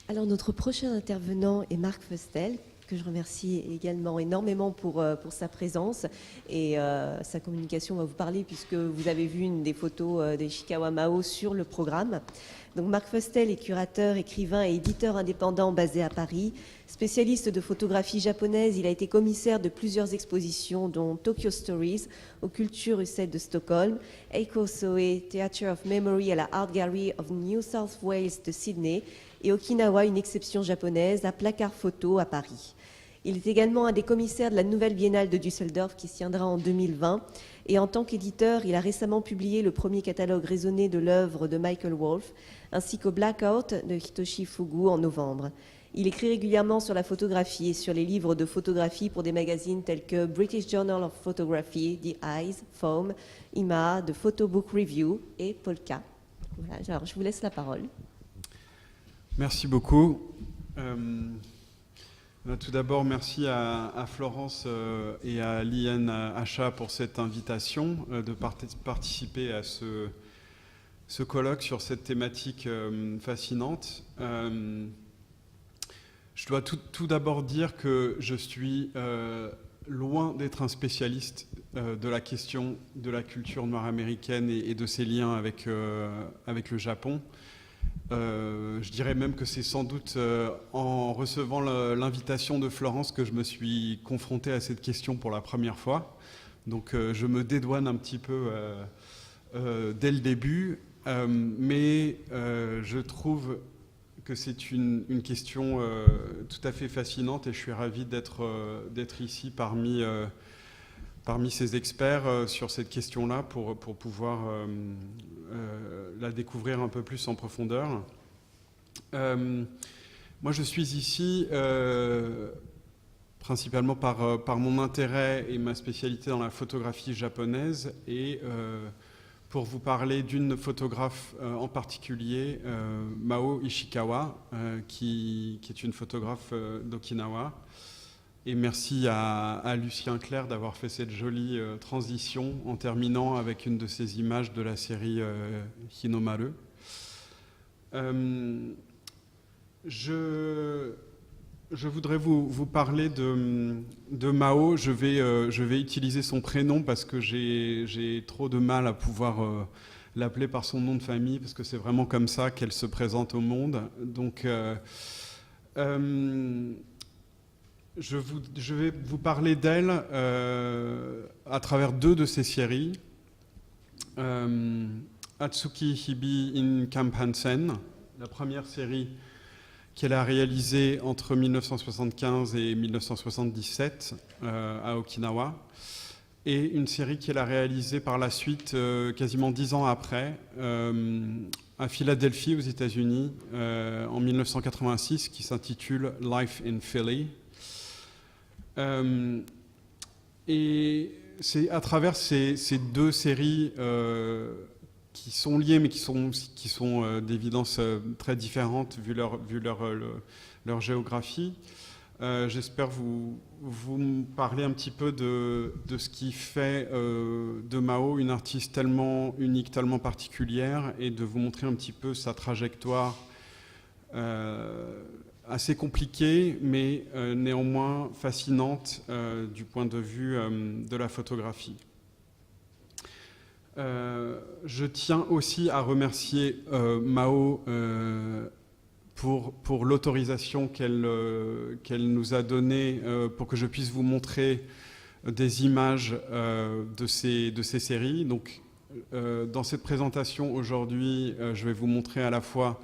Alors notre prochain intervenant est Marc Feustel, que je remercie également énormément pour sa présence et sa communication va vous parler puisque vous avez vu une des photos d'Ishikawa Mao sur le programme. Donc Marc Feustel est curateur, écrivain et éditeur indépendant basé à Paris. Spécialiste de photographie japonaise, il a été commissaire de plusieurs expositions dont Tokyo Stories au Kulturhuset de Stockholm, Eiko Soe Theatre of Memory à la Art Gallery of New South Wales de Sydney et Okinawa, une exception japonaise, à Placard Photo à Paris. Il est également un des commissaires de la Nouvelle Biennale de Düsseldorf qui se tiendra en 2020. Et en tant qu'éditeur, il a récemment publié le premier catalogue raisonné de l'œuvre de Michael Wolff, ainsi qu'au Blackout de Hitoshi Fugu en novembre. Il écrit régulièrement sur la photographie et sur les livres de photographie pour des magazines tels que British Journal of Photography, The Eyes, Foam, IMA, The Photo Book Review et Polka. Voilà, alors je vous laisse la parole. Merci beaucoup. Tout d'abord, merci à Florence et à Liane Hacha pour cette invitation de participer à ce colloque sur cette thématique fascinante. Je dois tout d'abord dire que je suis loin d'être un spécialiste de la question de la culture noire américaine et de ses liens avec le Japon. Je dirais même que c'est sans doute en recevant l'invitation de Florence que je me suis confronté à cette question pour la première fois. Donc je me dédouane un petit peu dès le début, mais je trouve que c'est une question tout à fait fascinante et je suis ravi d'être ici parmi ces experts sur cette question-là pour pouvoir la découvrir un peu plus en profondeur. Moi, je suis ici principalement par mon intérêt et ma spécialité dans la photographie japonaise et pour vous parler d'une photographe en particulier, Mao Ishikawa, qui est une photographe d'Okinawa. Et merci à Lucien Clerc d'avoir fait cette jolie transition en terminant avec une de ces images de la série Hinomaru. Je voudrais vous parler de Mao. Je vais utiliser son prénom parce que j'ai trop de mal à pouvoir l'appeler par son nom de famille parce que c'est vraiment comme ça qu'elle se présente au monde. Donc je vais vous parler d'elle à travers deux de ses séries. Atsuki Hibi in Kampansen, la première série qu'elle a réalisée entre 1975 et 1977 à Okinawa, et une série qu'elle a réalisée par la suite, quasiment 10 ans après, à Philadelphie, aux États-Unis, en 1986, qui s'intitule Life in Philly. Et c'est à travers ces deux séries qui sont liées, mais qui sont d'évidence très différentes vu leur géographie. J'espère vous parler un petit peu de ce qui fait de Mao une artiste tellement unique, tellement particulière, et de vous montrer un petit peu sa trajectoire assez compliquée, mais néanmoins fascinante du point de vue de la photographie. Je tiens aussi à remercier Mao pour l'autorisation qu'elle nous a donnée pour que je puisse vous montrer des images de ces séries. Donc, dans cette présentation aujourd'hui, je vais vous montrer à la fois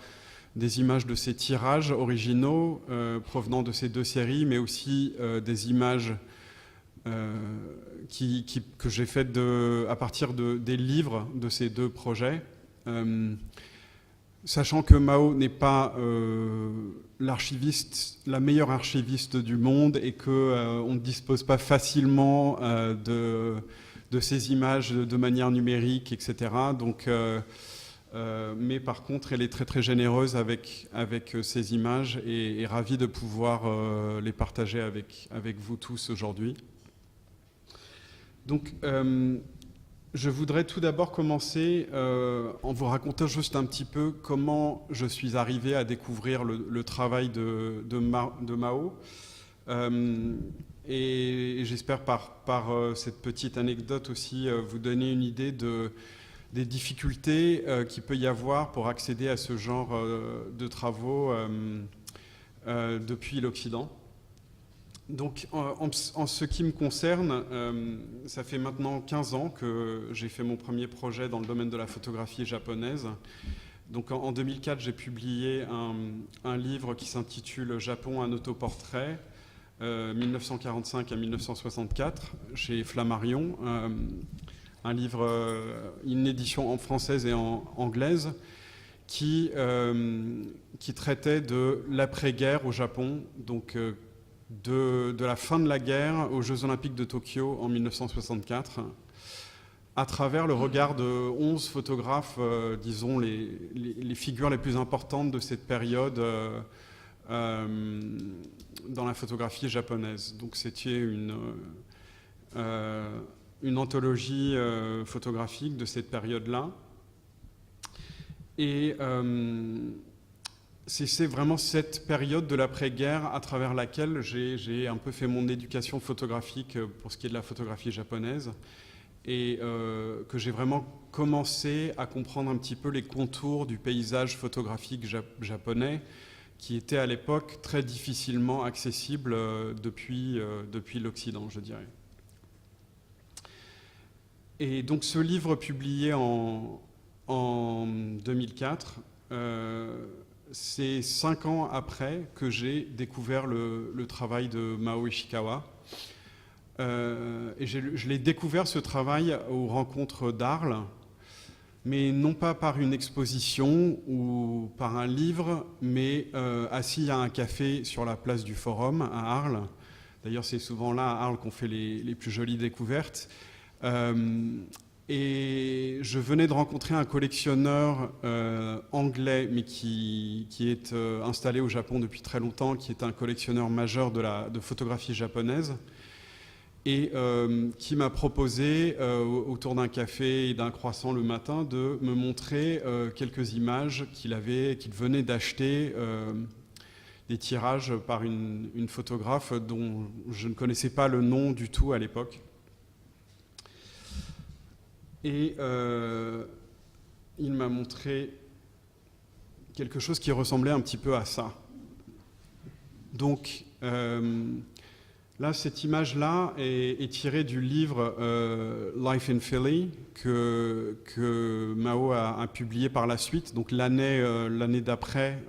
des images de ces tirages originaux provenant de ces deux séries, mais aussi des images que j'ai faites à partir des livres de ces deux projets. Sachant que Mao n'est pas l'archiviste, la meilleure archiviste du monde et qu'on ne dispose pas facilement de ces images de manière numérique, etc. Donc, mais par contre, elle est très très généreuse avec ces images et ravie de pouvoir les partager avec vous tous aujourd'hui. Donc, Je voudrais tout d'abord commencer en vous racontant juste un petit peu comment je suis arrivé à découvrir le travail de Mao. Et j'espère par cette petite anecdote aussi vous donner une idée des difficultés qu'il peut y avoir pour accéder à ce genre de travaux depuis l'Occident. Donc, en ce qui me concerne, ça fait maintenant 15 ans que j'ai fait mon premier projet dans le domaine de la photographie japonaise. Donc, en 2004, j'ai publié un livre qui s'intitule « Japon, un autoportrait », 1945 à 1964, chez Flammarion. Un livre, une édition en française et en anglaise, qui traitait de l'après-guerre au Japon, donc de la fin de la guerre aux Jeux Olympiques de Tokyo en 1964, à travers le regard de 11 photographes, disons les figures les plus importantes de cette période dans la photographie japonaise. Donc c'était une anthologie photographique de cette période-là. Et c'est vraiment cette période de l'après-guerre à travers laquelle j'ai un peu fait mon éducation photographique pour ce qui est de la photographie japonaise et que j'ai vraiment commencé à comprendre un petit peu les contours du paysage photographique japonais qui était à l'époque très difficilement accessible depuis l'Occident, je dirais. Et donc ce livre publié en 2004, c'est 5 ans après que j'ai découvert le travail de Mao Ishikawa. Et je l'ai découvert, ce travail, aux rencontres d'Arles, mais non pas par une exposition ou par un livre, mais assis à un café sur la place du Forum à Arles. D'ailleurs, c'est souvent là, à Arles, qu'on fait les plus jolies découvertes. Et je venais de rencontrer un collectionneur anglais, mais qui est installé au Japon depuis très longtemps, qui est un collectionneur majeur de photographie japonaise, et qui m'a proposé, autour d'un café et d'un croissant le matin, de me montrer quelques images qu'il venait d'acheter, des tirages par une photographe dont je ne connaissais pas le nom du tout à l'époque. Et il m'a montré quelque chose qui ressemblait un petit peu à ça. Donc là, cette image-là est tirée du livre Life in Philly que Mao a publié par la suite, donc l'année d'après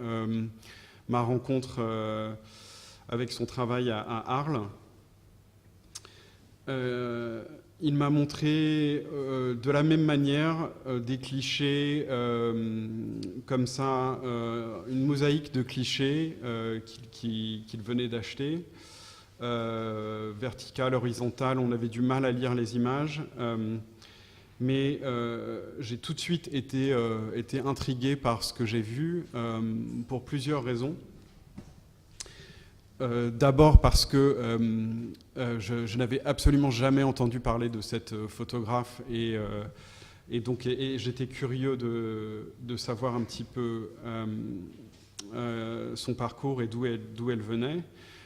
ma rencontre avec son travail à Arles. Il m'a montré de la même manière des clichés comme ça, une mosaïque de clichés qu'il venait d'acheter, verticale, horizontale. On avait du mal à lire les images, mais j'ai tout de suite été intrigué par ce que j'ai vu pour plusieurs raisons. D'abord parce que je n'avais absolument jamais entendu parler de cette photographe et donc j'étais curieux de savoir un petit peu son parcours et d'où elle venait.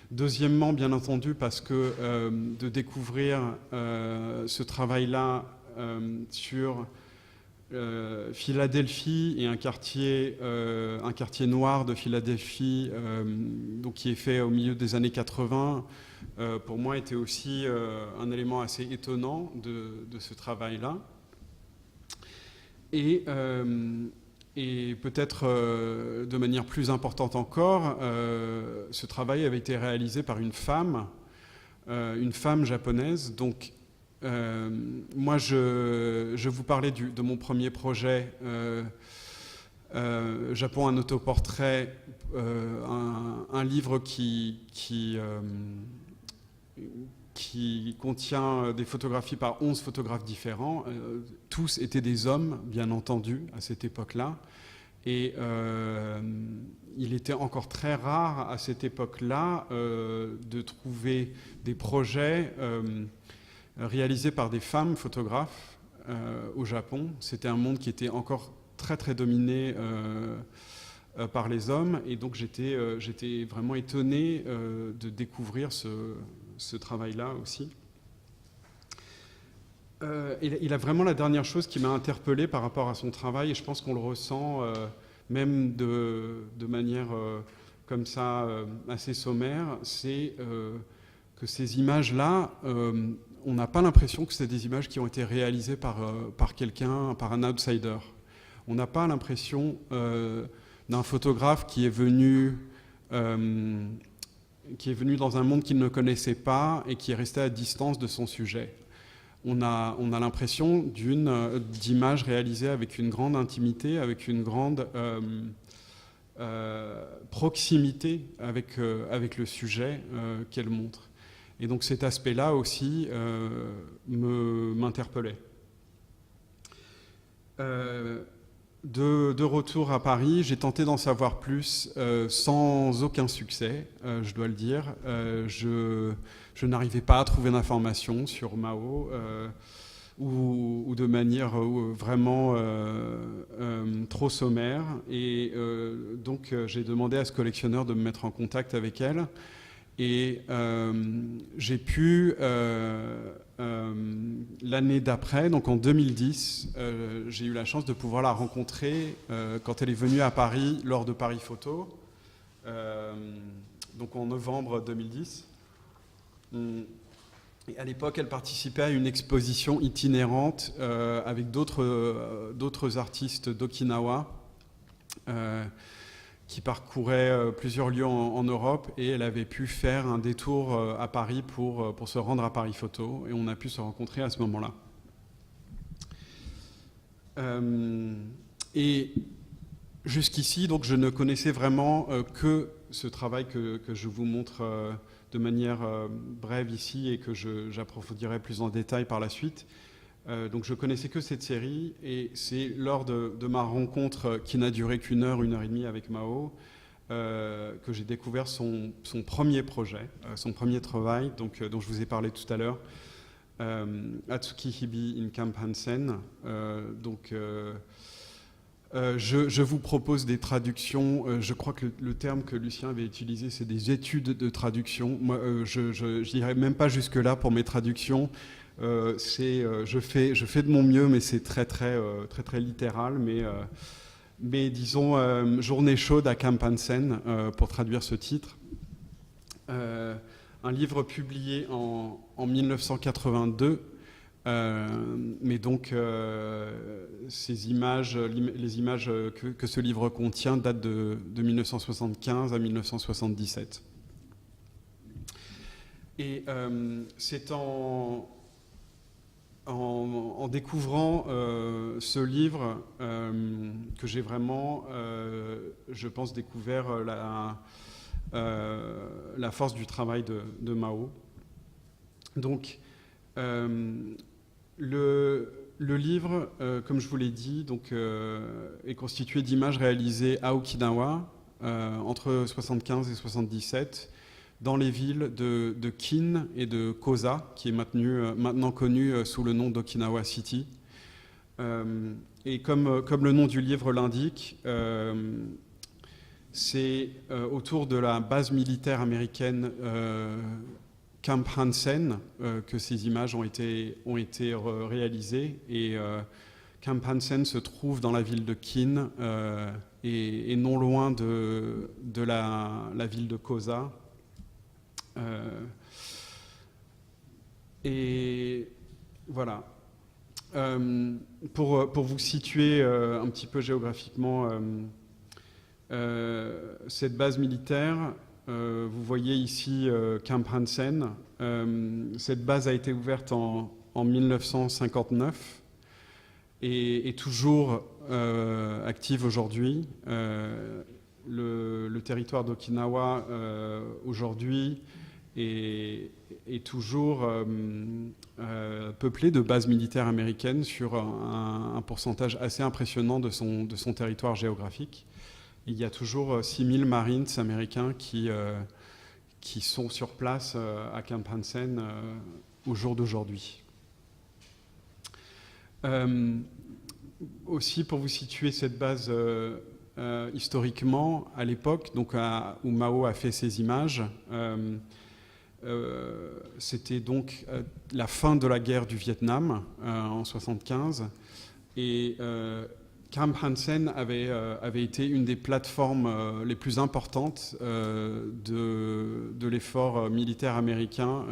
Deuxièmement, bien entendu, parce que de découvrir ce travail-là sur Philadelphie et un quartier noir de Philadelphie, donc qui est fait au milieu des années 80, pour moi était aussi un élément assez étonnant de ce travail-là. Et peut-être de manière plus importante encore, ce travail avait été réalisé par une femme japonaise. Donc moi, je vous parlais de mon premier projet, Japon, un autoportrait, un livre qui contient des photographies par 11 photographes différents. Tous étaient des hommes, bien entendu, à cette époque-là. Et il était encore très rare à cette époque-là de trouver des projets réalisés par des femmes photographes au Japon. C'était un monde qui était encore très très dominé par les hommes, et donc j'étais vraiment étonné de découvrir ce travail-là aussi. Il a vraiment la dernière chose qui m'a interpellé par rapport à son travail, et je pense qu'on le ressent même de manière comme ça assez sommaire, c'est que ces images-là, on n'a pas l'impression que c'est des images qui ont été réalisées par quelqu'un, par un outsider. On n'a pas l'impression d'un photographe qui est venu dans un monde qu'il ne connaissait pas et qui est resté à distance de son sujet. On a l'impression d'images réalisées avec une grande intimité, avec une grande proximité avec le sujet qu'elle montre. Et donc cet aspect-là aussi m'interpellait. De retour à Paris, j'ai tenté d'en savoir plus sans aucun succès, je dois le dire. Je n'arrivais pas à trouver d'informations sur Mao ou de manière vraiment trop sommaire. Et donc j'ai demandé à ce collectionneur de me mettre en contact avec elle. Et j'ai pu, l'année d'après, donc en 2010, j'ai eu la chance de pouvoir la rencontrer quand elle est venue à Paris lors de Paris Photo, donc en novembre 2010. Et à l'époque, elle participait à une exposition itinérante avec d'autres artistes d'Okinawa qui parcourait plusieurs lieux en Europe, et elle avait pu faire un détour à Paris pour se rendre à Paris Photo, et on a pu se rencontrer à ce moment-là. Et jusqu'ici, donc, je ne connaissais vraiment que ce travail que je vous montre de manière brève ici et que j'approfondirai plus en détail par la suite. Donc je connaissais que cette série, et c'est lors de ma rencontre qui n'a duré qu'une heure et demie avec Mao que j'ai découvert son premier projet, son premier travail, donc, dont je vous ai parlé tout à l'heure, Atsuki Hibi in Camp Hansen. Je vous propose des traductions. Je crois que le terme que Lucien avait utilisé, c'est des études de traduction. Moi, je n'irai même pas jusque-là pour mes traductions. Je fais de mon mieux, mais c'est très littéral. Mais disons journée chaude à Camp Hansen pour traduire ce titre. Un livre publié en 1982. Mais donc ces images, les images que ce livre contient datent de 1975 à 1977. Et c'est en découvrant ce livre que j'ai vraiment, je pense, découvert la force du travail de Mao. Donc, le livre, comme je vous l'ai dit, donc, est constitué d'images réalisées à Okinawa entre 1975 et 1977, dans les villes de Kin et de Kosa, qui est maintenant connu sous le nom d'Okinawa City. Et comme le nom du livre l'indique, c'est autour de la base militaire américaine Camp Hansen que ces images ont été réalisées. Et Camp Hansen se trouve dans la ville de Kin et non loin de la ville de Kosa. Et voilà. Pour vous situer un petit peu géographiquement cette base militaire, vous voyez ici Camp Hansen. Cette base a été ouverte en 1959 et est toujours active aujourd'hui. Le territoire d'Okinawa aujourd'hui est toujours peuplé de bases militaires américaines sur un pourcentage assez impressionnant de son territoire géographique. Il y a toujours 6000 Marines américains qui sont sur place à Camp Hansen au jour d'aujourd'hui. Aussi, pour vous situer cette base historiquement, à l'époque où Mao a fait ses images, c'était donc la fin de la guerre du Vietnam en 1975. Et Camp Hansen avait été une des plateformes les plus importantes de l'effort militaire américain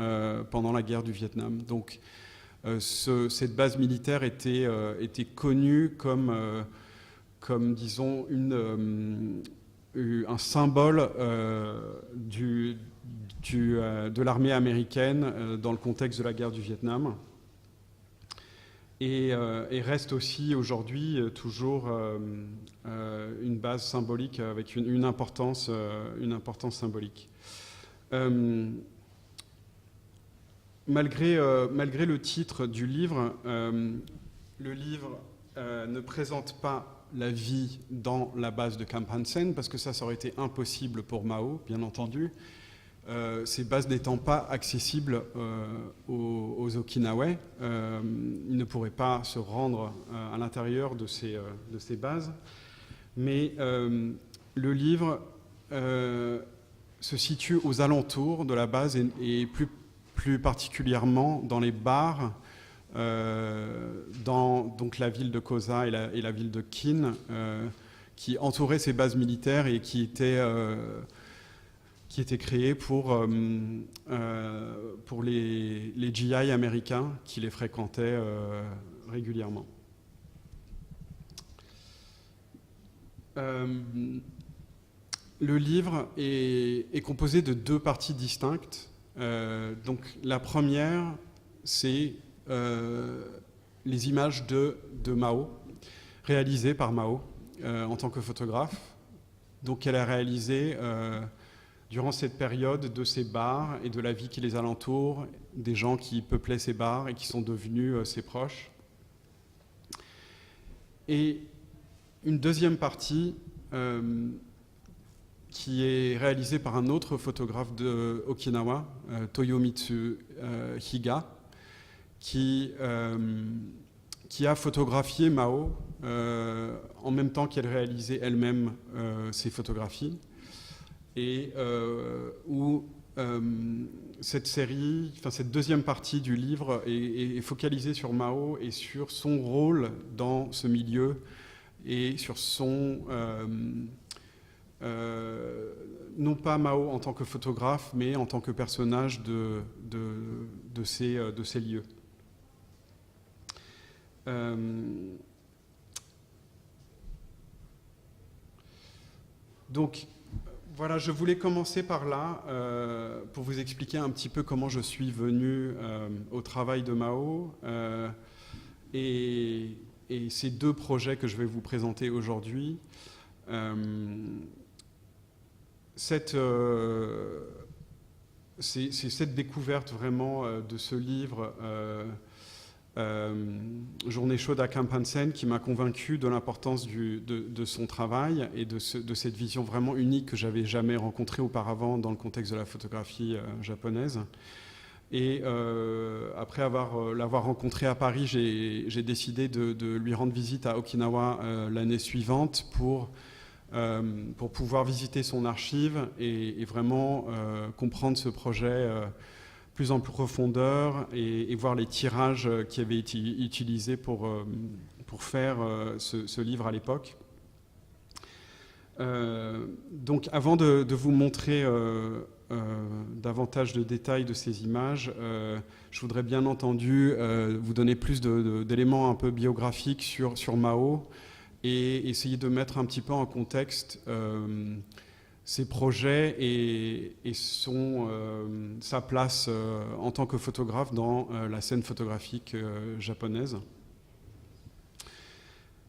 pendant la guerre du Vietnam. Donc, cette base militaire était connue comme disons, un symbole de l'armée américaine dans le contexte de la guerre du Vietnam. Et reste aussi aujourd'hui toujours une base symbolique avec une importance symbolique. Malgré le titre du livre, le livre ne présente pas la vie dans la base de Camp Hansen, parce que ça aurait été impossible pour Mao, bien entendu. Ces bases n'étant pas accessibles aux Okinawais, ils ne pourraient pas se rendre à l'intérieur de ces bases. Mais le livre se situe aux alentours de la base et plus particulièrement dans les bars dans donc la ville de Kosa et la ville de Kin, qui entouraient ces bases militaires et qui étaient créées pour les GI américains qui les fréquentaient régulièrement. Le livre est composé de deux parties distinctes. Donc la première, c'est les images de Mao, réalisées par Mao en tant que photographe. Donc qu'elle a réalisé durant cette période de ces bars et de la vie qui les alentoure, des gens qui peuplaient ces bars et qui sont devenus ses proches. Et une deuxième partie qui est réalisée par un autre photographe de Okinawa, Toyomitsu Higa, qui a photographié Mao en même temps qu'elle réalisait elle-même ses photographies, et où cette deuxième partie du livre est focalisée sur Mao et sur son rôle dans ce milieu et sur son non pas Mao en tant que photographe, mais en tant que personnage de ces lieux. Donc voilà, je voulais commencer par là pour vous expliquer un petit peu comment je suis venu au travail de Mao et ces deux projets que je vais vous présenter aujourd'hui. C'est cette découverte vraiment de ce livre Journée chaude à Camp Hansen qui m'a convaincu de l'importance de son travail et de cette vision vraiment unique que j'avais jamais rencontrée auparavant dans le contexte de la photographie japonaise. Et après l'avoir rencontré à Paris, j'ai décidé de lui rendre visite à Okinawa l'année suivante pour pouvoir visiter son archive et vraiment comprendre ce projet plus en profondeur et voir les tirages qui avaient été utilisés pour faire ce livre à l'époque. Donc avant de vous montrer davantage de détails de ces images, je voudrais bien entendu vous donner plus d'éléments un peu biographiques sur Mao et essayer de mettre un petit peu en contexte ses projets et sa place en tant que photographe dans la scène photographique japonaise.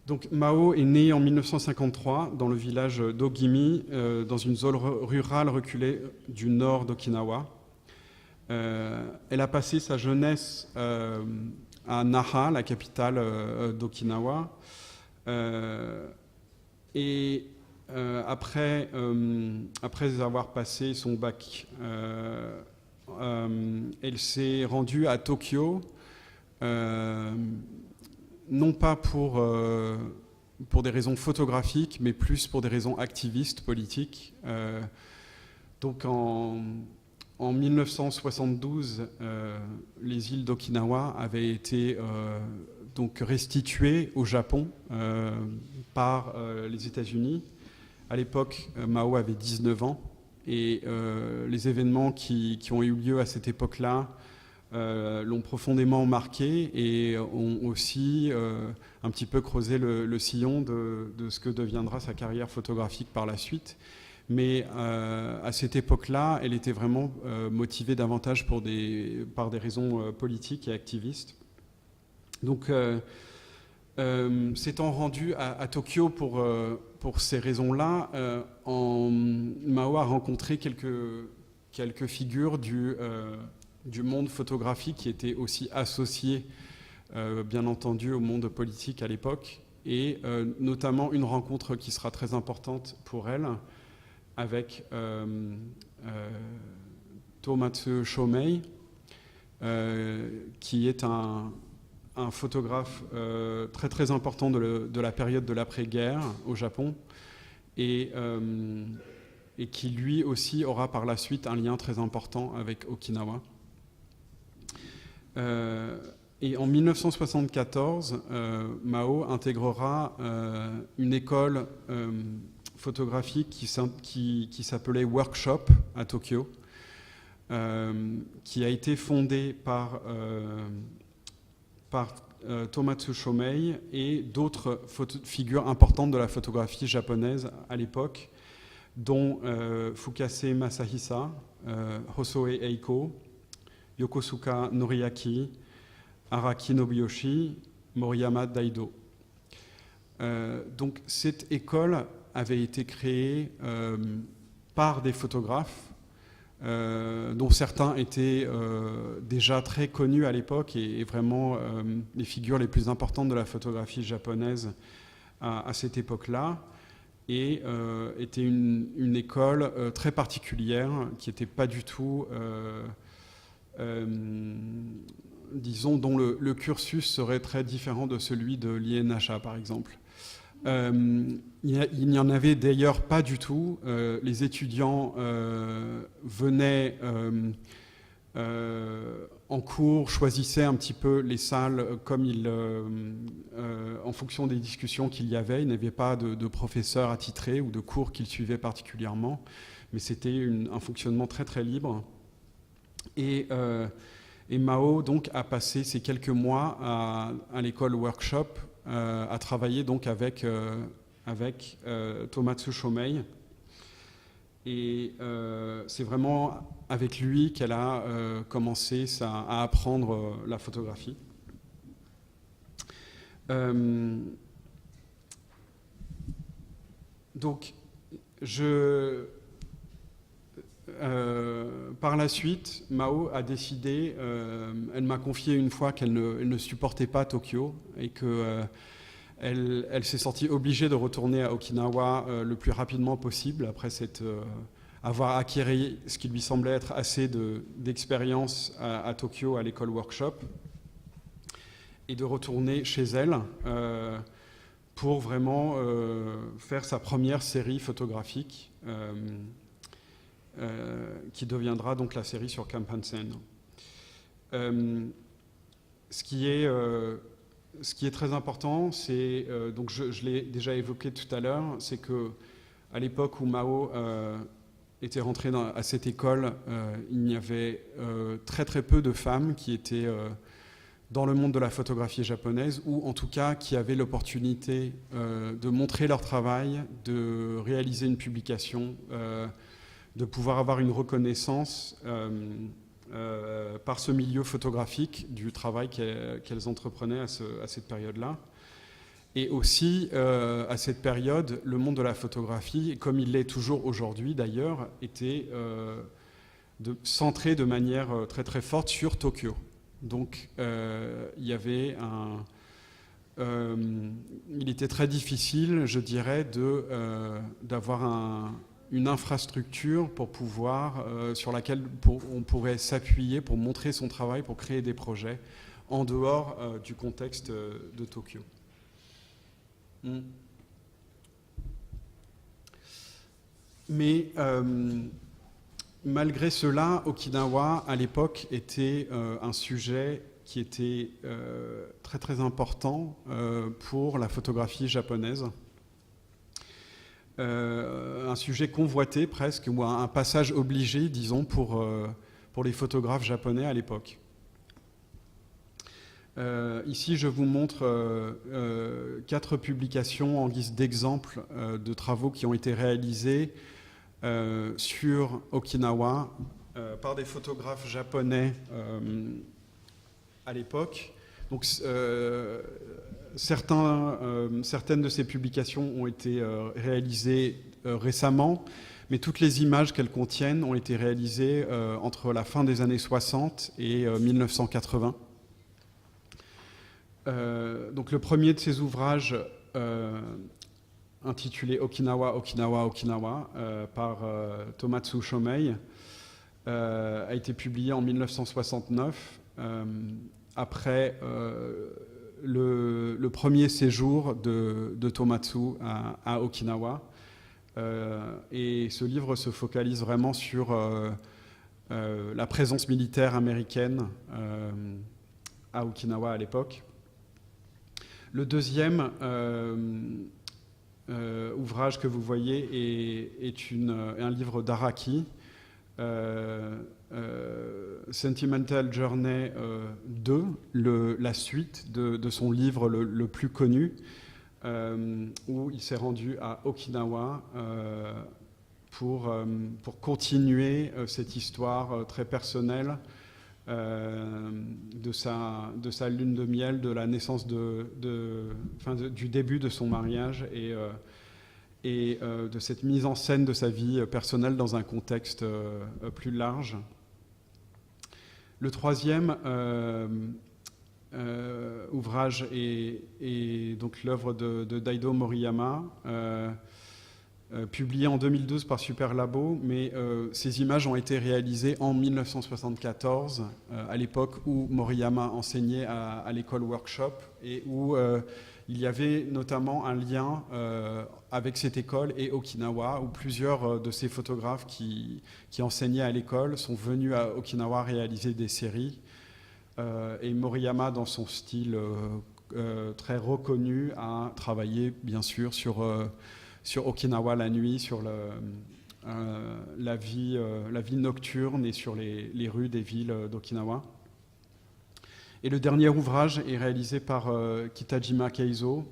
Donc Mao est née en 1953 dans le village d'Ogimi, dans une zone rurale reculée du nord d'Okinawa. Elle a passé sa jeunesse à Naha, la capitale d'Okinawa. Après avoir passé son bac, elle s'est rendue à Tokyo non pas pour des raisons photographiques, mais plus pour des raisons activistes, politiques. Donc en 1972, les îles d'Okinawa avaient été donc restituées au Japon par les États-Unis. À l'époque, Mao avait 19 ans et les événements qui ont eu lieu à cette époque-là l'ont profondément marqué et ont aussi un petit peu creusé le sillon de ce que deviendra sa carrière photographique par la suite. Mais à cette époque-là, elle était vraiment motivée davantage par des raisons politiques et activistes. Donc, s'étant rendu à Tokyo pour ces raisons-là, Mao a rencontré quelques figures du monde photographique qui étaient aussi associées, bien entendu, au monde politique à l'époque, et notamment une rencontre qui sera très importante pour elle avec Tomatsu Shomei, qui est un photographe très très important de la période de l'après-guerre au Japon et qui lui aussi aura par la suite un lien très important avec Okinawa. Et en 1974, Mao intégrera une école photographique qui s'appelait Workshop à Tokyo, qui a été fondée par Tomatsu Shomei et d'autres figures importantes de la photographie japonaise à l'époque, dont Fukase Masahisa, Hosoe Eiko, Yokosuka Noriaki, Araki Nobuyoshi, Moriyama Daido. Donc cette école avait été créée par des photographes dont certains étaient déjà très connus à l'époque et vraiment les figures les plus importantes de la photographie japonaise à cette époque-là, et était une école très particulière qui n'était pas du tout, disons, dont le cursus serait très différent de celui de l'INHA par exemple. Il n'y en avait d'ailleurs pas du tout. Les étudiants venaient en cours, choisissaient un petit peu les salles comme en fonction des discussions qu'il y avait. Il n'y avait pas de professeurs attitrés ou de cours qu'ils suivaient particulièrement, mais c'était un fonctionnement très très libre. Et Mao donc a passé ces quelques mois à l'école Workshop à travailler donc avec Tomatsu Shomei, et c'est vraiment avec lui qu'elle a commencé à apprendre la photographie. Donc par la suite, Mao a décidé, elle m'a confié une fois qu'elle ne supportait pas Tokyo et qu'elle s'est sentie obligée de retourner à Okinawa le plus rapidement possible après avoir acquis ce qui lui semblait être assez d'expérience à Tokyo à l'école Workshop, et de retourner chez elle pour vraiment faire sa première série photographique qui deviendra donc la série sur Kampansen. Ce qui est très important, c'est, donc je l'ai déjà évoqué tout à l'heure, c'est qu'à l'époque où Mao était rentré à cette école, il y avait très très peu de femmes qui étaient dans le monde de la photographie japonaise, ou en tout cas qui avaient l'opportunité de montrer leur travail, de réaliser une publication, de pouvoir avoir une reconnaissance par ce milieu photographique du travail qu'elles entreprenaient à cette période-là. Et aussi, à cette période, le monde de la photographie, comme il l'est toujours aujourd'hui d'ailleurs, était centré de manière très très forte sur Tokyo. Donc il y avait il était très difficile, je dirais, d'avoir une infrastructure pour pouvoir, sur laquelle on pourrait s'appuyer pour montrer son travail, pour créer des projets en dehors du contexte de Tokyo. Mais malgré cela, Okinawa, à l'époque, était un sujet qui était très très important pour la photographie japonaise. Un sujet convoité presque, ou un passage obligé, disons, pour les photographes japonais à l'époque. Ici, je vous montre 4 publications en guise d'exemple de travaux qui ont été réalisés sur Okinawa par des photographes japonais à l'époque. Donc, certaines de ces publications ont été réalisées récemment, mais toutes les images qu'elles contiennent ont été réalisées entre la fin des années 60 et 1980. Donc le premier de ces ouvrages, intitulé Okinawa, Okinawa, Okinawa, par Tomatsu Shomei, a été publié en 1969, après le premier séjour de Tomatsu à Okinawa. Et ce livre se focalise vraiment sur la présence militaire américaine à Okinawa à l'époque. Le deuxième ouvrage que vous voyez est un livre d'Araki, Sentimental Journey 2, la suite de son livre le plus connu, où il s'est rendu à Okinawa pour continuer cette histoire très personnelle de sa lune de miel, de la naissance du début de son mariage et de cette mise en scène de sa vie personnelle dans un contexte plus large. Le troisième ouvrage est donc l'œuvre de Daido Moriyama, publié en 2012 par Superlabo, mais ces images ont été réalisées en 1974, à l'époque où Moriyama enseignait à l'école Workshop et où il y avait notamment un lien avec cette école et Okinawa, où plusieurs de ces photographes qui enseignaient à l'école sont venus à Okinawa réaliser des séries. Et Moriyama, dans son style très reconnu, a travaillé bien sûr sur Okinawa la nuit, sur la vie nocturne et sur les rues des villes d'Okinawa. Et le dernier ouvrage est réalisé par Kitajima Keizo,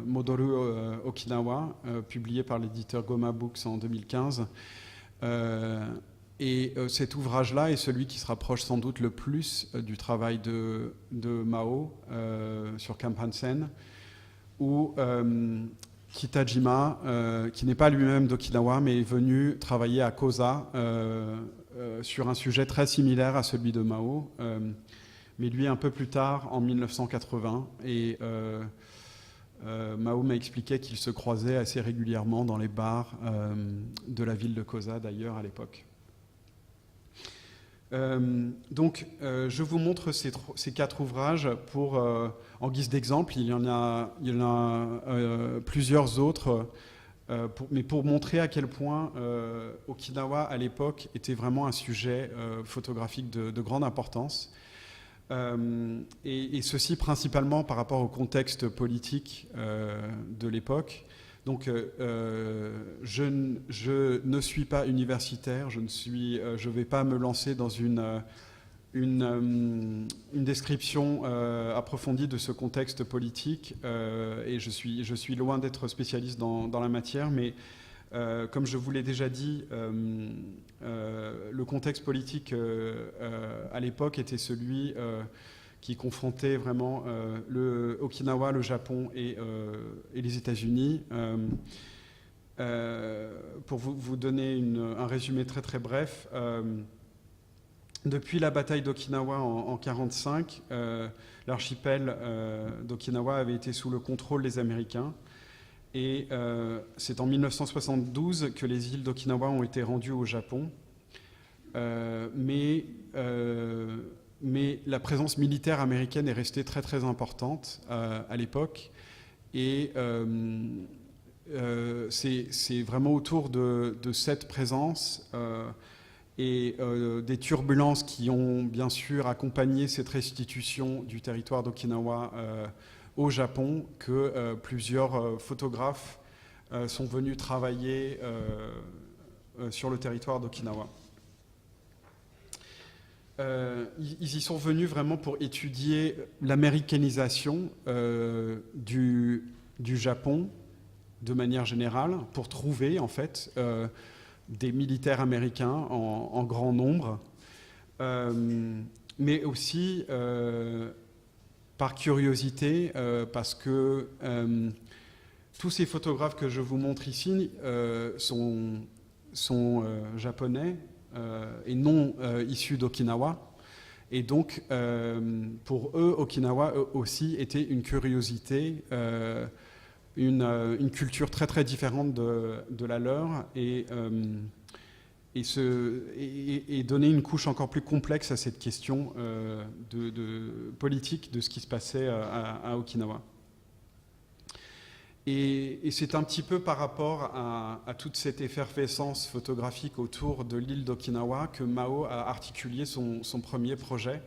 Modoru Okinawa, publié par l'éditeur Goma Books en 2015. Et cet ouvrage-là est celui qui se rapproche sans doute le plus du travail de Mao sur Camp Hansen, où Kitajima, qui n'est pas lui-même d'Okinawa, mais est venu travailler à Kosa sur un sujet très similaire à celui de Mao, mais lui un peu plus tard, en 1980. Et Mao m'a expliqué qu'il se croisait assez régulièrement dans les bars de la ville de Kosa, d'ailleurs, à l'époque. Donc, je vous montre ces 4 ouvrages en guise d'exemple. Il y en a plusieurs autres, mais pour montrer à quel point Okinawa, à l'époque, était vraiment un sujet photographique de grande importance. Et ceci principalement par rapport au contexte politique de l'époque. Donc, je ne suis pas universitaire, je ne vais pas me lancer dans une description approfondie de ce contexte politique, et je suis loin d'être spécialiste dans la matière, mais comme je vous l'ai déjà dit, le contexte politique à l'époque était celui qui confrontait vraiment le Okinawa, le Japon et les États-Unis. Pour vous donner un résumé très très bref, depuis la bataille d'Okinawa en 1945, l'archipel d'Okinawa avait été sous le contrôle des Américains. Et c'est en 1972 que les îles d'Okinawa ont été rendues au Japon. Mais mais la présence militaire américaine est restée très très importante à l'époque. Et c'est vraiment autour de cette présence et des turbulences qui ont bien sûr accompagné cette restitution du territoire d'Okinawa au Japon que plusieurs photographes sont venus travailler sur le territoire d'Okinawa. Ils y sont venus vraiment pour étudier l'américanisation du Japon de manière générale, pour trouver en fait des militaires américains en grand nombre, mais aussi par curiosité, parce que tous ces photographes que je vous montre ici sont japonais et non issus d'Okinawa. Et donc, pour eux, Okinawa aussi était une curiosité, une culture très très différente de la leur, et donner une couche encore plus complexe à cette question de politique de ce qui se passait à Okinawa. Et c'est un petit peu par rapport à toute cette effervescence photographique autour de l'île d'Okinawa que Mao a articulé son premier projet.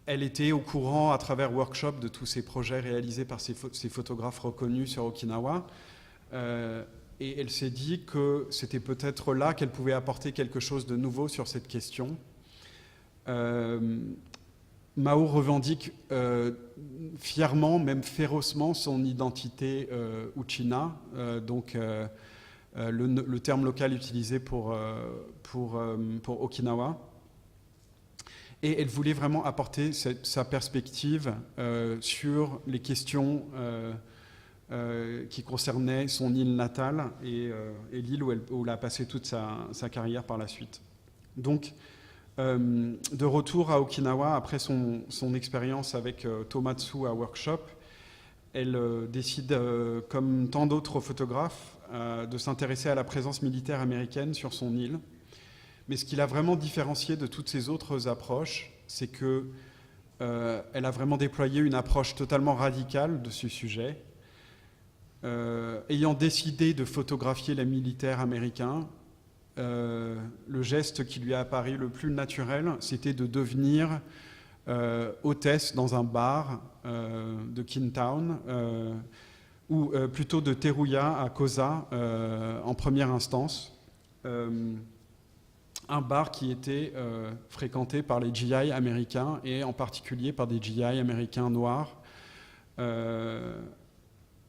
Elle était au courant à travers workshops de tous ces projets réalisés par ces photographes reconnus sur Okinawa. Et elle s'est dit que c'était peut-être là qu'elle pouvait apporter quelque chose de nouveau sur cette question. Mao revendique fièrement, même férocement, son identité Uchina, donc le terme local utilisé pour Okinawa. Et elle voulait vraiment apporter sa perspective sur les questions qui concernaient son île natale et l'île où elle a passé toute sa carrière par la suite. Donc, de retour à Okinawa, après son expérience avec Tomatsu à Workshop, elle décide, comme tant d'autres photographes, de s'intéresser à la présence militaire américaine sur son île. Mais ce qui l'a vraiment différencié de toutes ces autres approches, c'est qu'elle a vraiment déployé une approche totalement radicale de ce sujet. Ayant décidé de photographier les militaires américains, le geste qui lui a apparu le plus naturel, c'était de devenir hôtesse dans un bar de Kintown, ou plutôt de Teruya à Kosa en première instance. Un bar qui était fréquenté par les GI américains et en particulier par des GI américains noirs.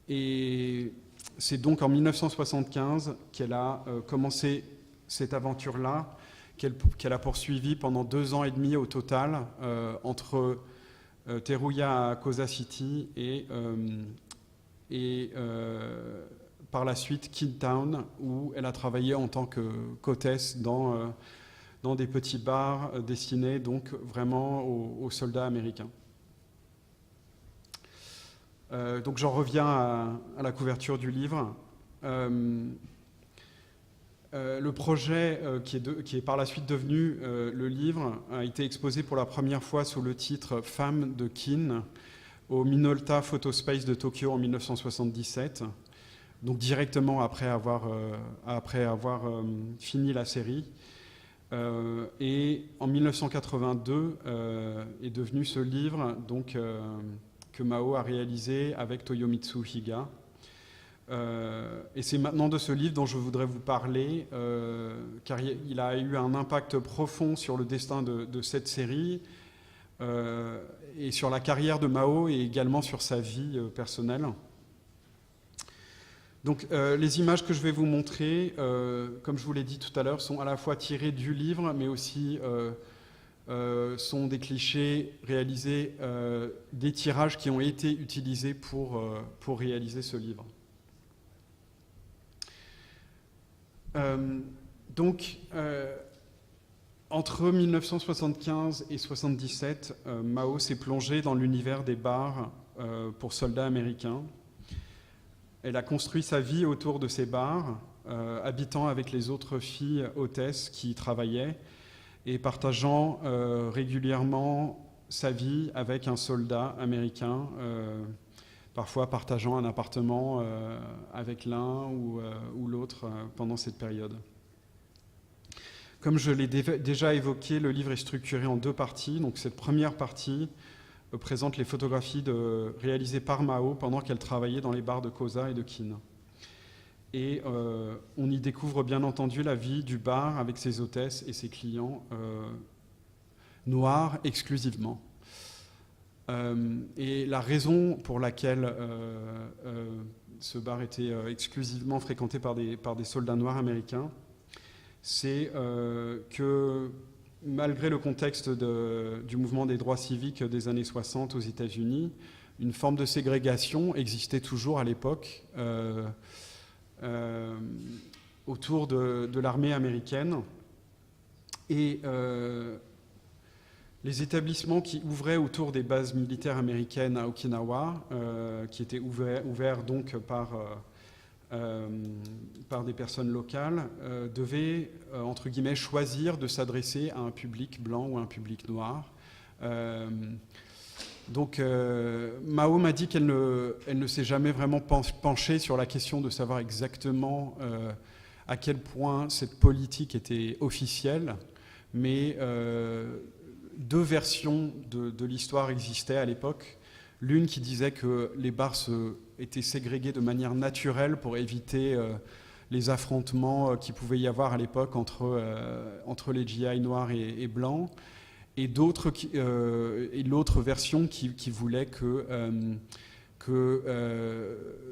Et c'est donc en 1975 qu'elle a commencé cette aventure-là, qu'elle a poursuivie pendant 2 ans et demi au total, entre Teruya à Kosa City et par la suite Kintown, où elle a travaillé en tant qu'hôtesse dans des petits bars destinés donc vraiment aux soldats américains. Donc j'en reviens à la couverture du livre. Le projet qui est par la suite devenu le livre a été exposé pour la première fois sous le titre « Femmes de Kin » au Minolta Photospace de Tokyo en 1977, donc directement après avoir fini la série. Et en 1982 est devenu ce livre donc, que Mao a réalisé avec Toyomitsu Higa. Et c'est maintenant de ce livre dont je voudrais vous parler, car il a eu un impact profond sur le destin de cette série, et sur la carrière de Mao et également sur sa vie personnelle. Donc les images que je vais vous montrer, comme je vous l'ai dit tout à l'heure, sont à la fois tirées du livre, mais aussi sont des clichés réalisés, des tirages qui ont été utilisés pour réaliser ce livre. Donc, entre 1975 et 1977, Mao s'est plongée dans l'univers des bars pour soldats américains. Elle a construit sa vie autour de ces bars, habitant avec les autres filles hôtesses qui y travaillaient. et partageant régulièrement sa vie avec un soldat américain, parfois partageant un appartement avec l'un ou l'autre pendant cette période. Comme je l'ai déjà évoqué, le livre est structuré en 2 parties. Donc cette première partie présente les photographies réalisées par Mao pendant qu'elle travaillait dans les bars de Kosa et de Kin. Et on y découvre bien entendu la vie du bar avec ses hôtesses et ses clients noirs exclusivement. Et la raison pour laquelle ce bar était exclusivement fréquenté par des soldats noirs américains, c'est que malgré le contexte du mouvement des droits civiques des années 60 aux États-Unis, une forme de ségrégation existait toujours à l'époque autour de l'armée américaine. Et les établissements qui ouvraient autour des bases militaires américaines à Okinawa, qui étaient ouverts donc par des personnes locales, devaient, entre guillemets, choisir de s'adresser à un public blanc ou à un public noir. Donc Mao m'a dit qu'elle ne s'est jamais vraiment penchée sur la question de savoir exactement à quel point cette politique était officielle, mais 2 versions de l'histoire existaient à l'époque. L'une qui disait que les bars étaient ségrégés de manière naturelle pour éviter les affrontements qu'il pouvait y avoir à l'époque entre les GI noirs et blancs, et l'autre version qui voulait que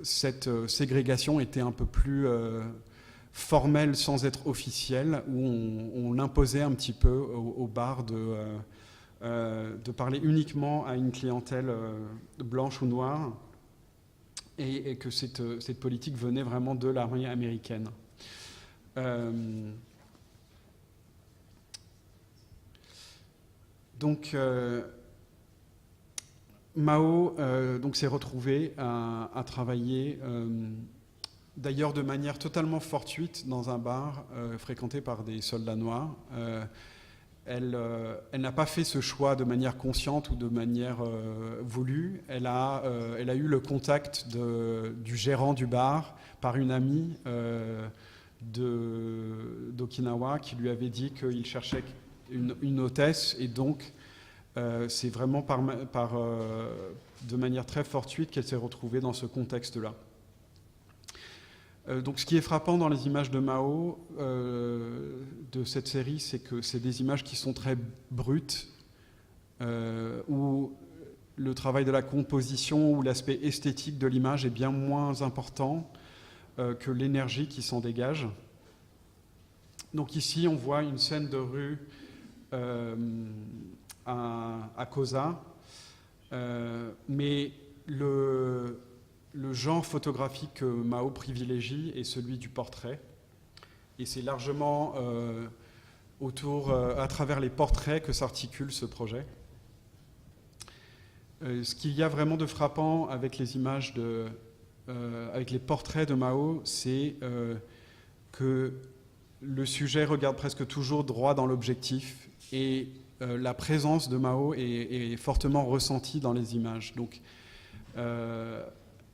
cette ségrégation était un peu plus formelle sans être officielle, où on imposait un petit peu aux bars de parler uniquement à une clientèle blanche ou noire, et que cette politique venait vraiment de l'armée américaine. Donc Mao s'est retrouvé à travailler, d'ailleurs de manière totalement fortuite, dans un bar fréquenté par des soldats noirs. Elle n'a pas fait ce choix de manière consciente ou de manière voulue. Elle a eu le contact du gérant du bar par une amie d'Okinawa qui lui avait dit qu'il cherchait une hôtesse, et donc c'est vraiment de manière très fortuite qu'elle s'est retrouvée dans ce contexte-là. Donc ce qui est frappant dans les images de Mao de cette série, c'est que c'est des images qui sont très brutes, où le travail de la composition ou l'aspect esthétique de l'image est bien moins important que l'énergie qui s'en dégage. Donc ici, on voit une scène de rue à Kosa, mais le genre photographique que Mao privilégie est celui du portrait, et c'est largement à travers les portraits que s'articule ce projet. Ce qu'il y a vraiment de frappant avec les images avec les portraits de Mao, c'est que le sujet regarde presque toujours droit dans l'objectif, et la présence de Mao est fortement ressentie dans les images. Donc,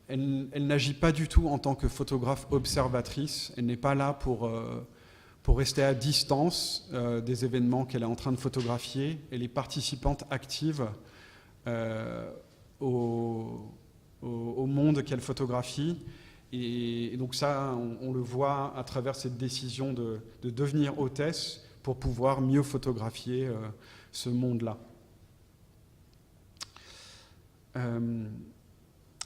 elle n'agit pas du tout en tant que photographe observatrice. Elle n'est pas là pour rester à distance des événements qu'elle est en train de photographier. Elle est participante active au monde qu'elle photographie. Et donc ça, on le voit à travers cette décision de devenir hôtesse pour pouvoir mieux photographier ce monde-là.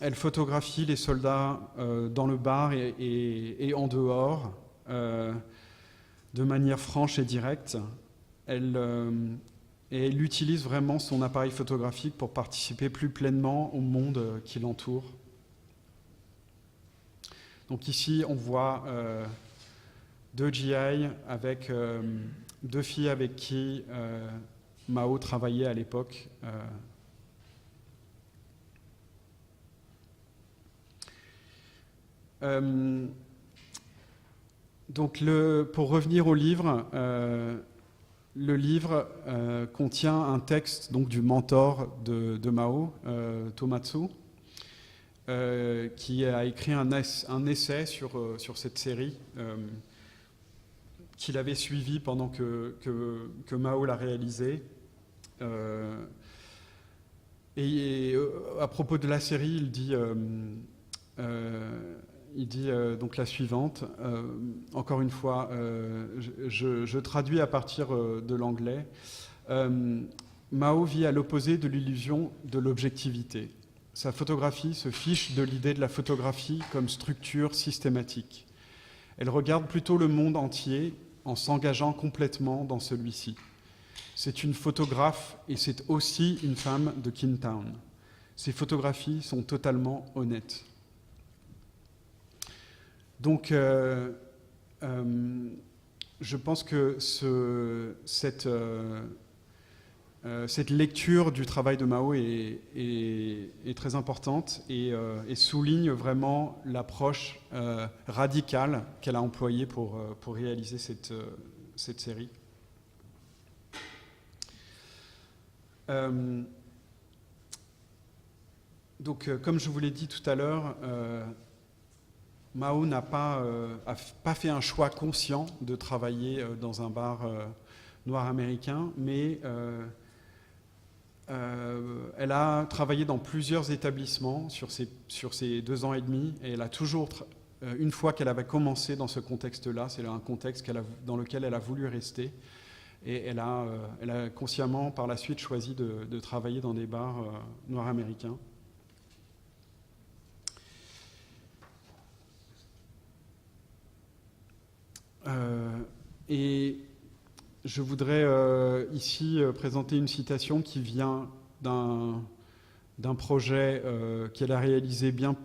Elle photographie les soldats dans le bar et en dehors, de manière franche et directe. Elle utilise vraiment son appareil photographique pour participer plus pleinement au monde qui l'entoure. Donc ici, on voit 2 GI avec 2 filles avec qui Mao travaillait à l'époque. Donc pour revenir au livre, le livre contient un texte donc, du mentor de Mao, Tomatsu, qui a écrit un essai sur cette série qu'il avait suivi pendant que Mao l'a réalisé. Et à propos de la série, il dit donc la suivante. Encore une fois, je traduis à partir de l'anglais. Mao vit à l'opposé de l'illusion de l'objectivité. Sa photographie se fiche de l'idée de la photographie comme structure systématique. Elle regarde plutôt le monde entier en s'engageant complètement dans celui-ci. C'est une photographe et c'est aussi une femme de Qintown. Ses photographies sont totalement honnêtes. Donc, je pense que cette lecture du travail de Mao est très importante et souligne vraiment l'approche radicale qu'elle a employée pour réaliser cette série. Donc, comme je vous l'ai dit tout à l'heure, Mao n'a pas fait un choix conscient de travailler dans un bar noir américain, mais elle a travaillé dans plusieurs établissements sur ces 2 ans et demi, et elle a toujours, une fois qu'elle avait commencé dans ce contexte-là, c'est un contexte dans lequel elle a voulu rester, et elle a consciemment par la suite choisi de travailler dans des bars noirs américains. Et je voudrais ici présenter une citation qui vient d'un projet qu'elle a réalisé bien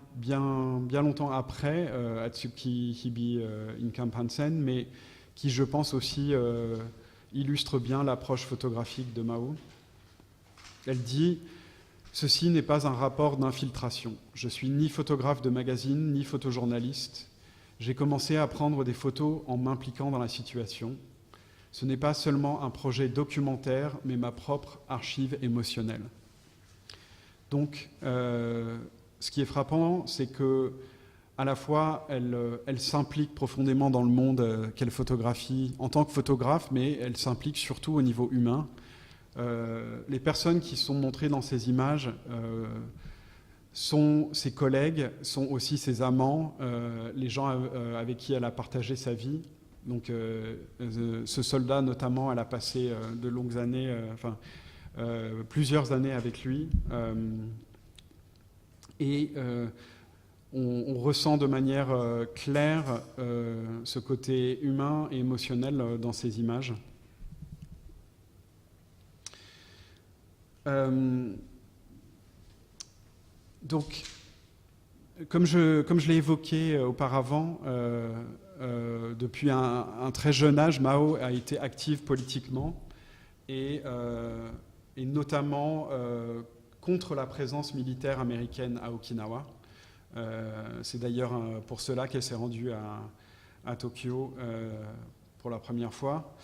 longtemps après, Atsuki Hibi Inkampansen, mais qui, je pense aussi, illustre bien l'approche photographique de Mao. Elle dit « Ceci n'est pas un rapport d'infiltration. Je suis ni photographe de magazine, ni photojournaliste. J'ai commencé à prendre des photos en m'impliquant dans la situation. Ce n'est pas seulement un projet documentaire, mais ma propre archive émotionnelle. » Donc, ce qui est frappant, c'est que à la fois, elle s'implique profondément dans le monde qu'elle photographie en tant que photographe, mais elle s'implique surtout au niveau humain. Les personnes qui sont montrées dans ces images sont ses collègues, sont aussi ses amants, les gens avec qui elle a partagé sa vie. Donc, ce soldat, notamment, elle a passé de longues années, plusieurs années avec lui. On ressent de manière claire ce côté humain et émotionnel dans ces images. Donc, comme je l'ai évoqué auparavant, depuis un très jeune âge, Mao a été active politiquement et notamment contre la présence militaire américaine à Okinawa. C'est d'ailleurs pour cela qu'elle s'est rendue à Tokyo pour la première fois.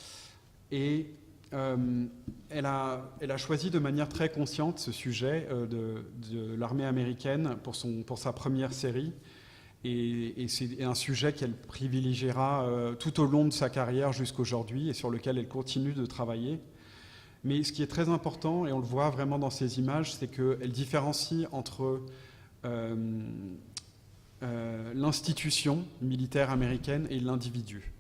Et elle a choisi de manière très consciente ce sujet de l'armée américaine pour sa première série. Et c'est un sujet qu'elle privilégiera tout au long de sa carrière jusqu'aujourd'hui et sur lequel elle continue de travailler. Mais ce qui est très important, et on le voit vraiment dans ces images, c'est qu'elle différencie entre l'institution militaire américaine et l'individu.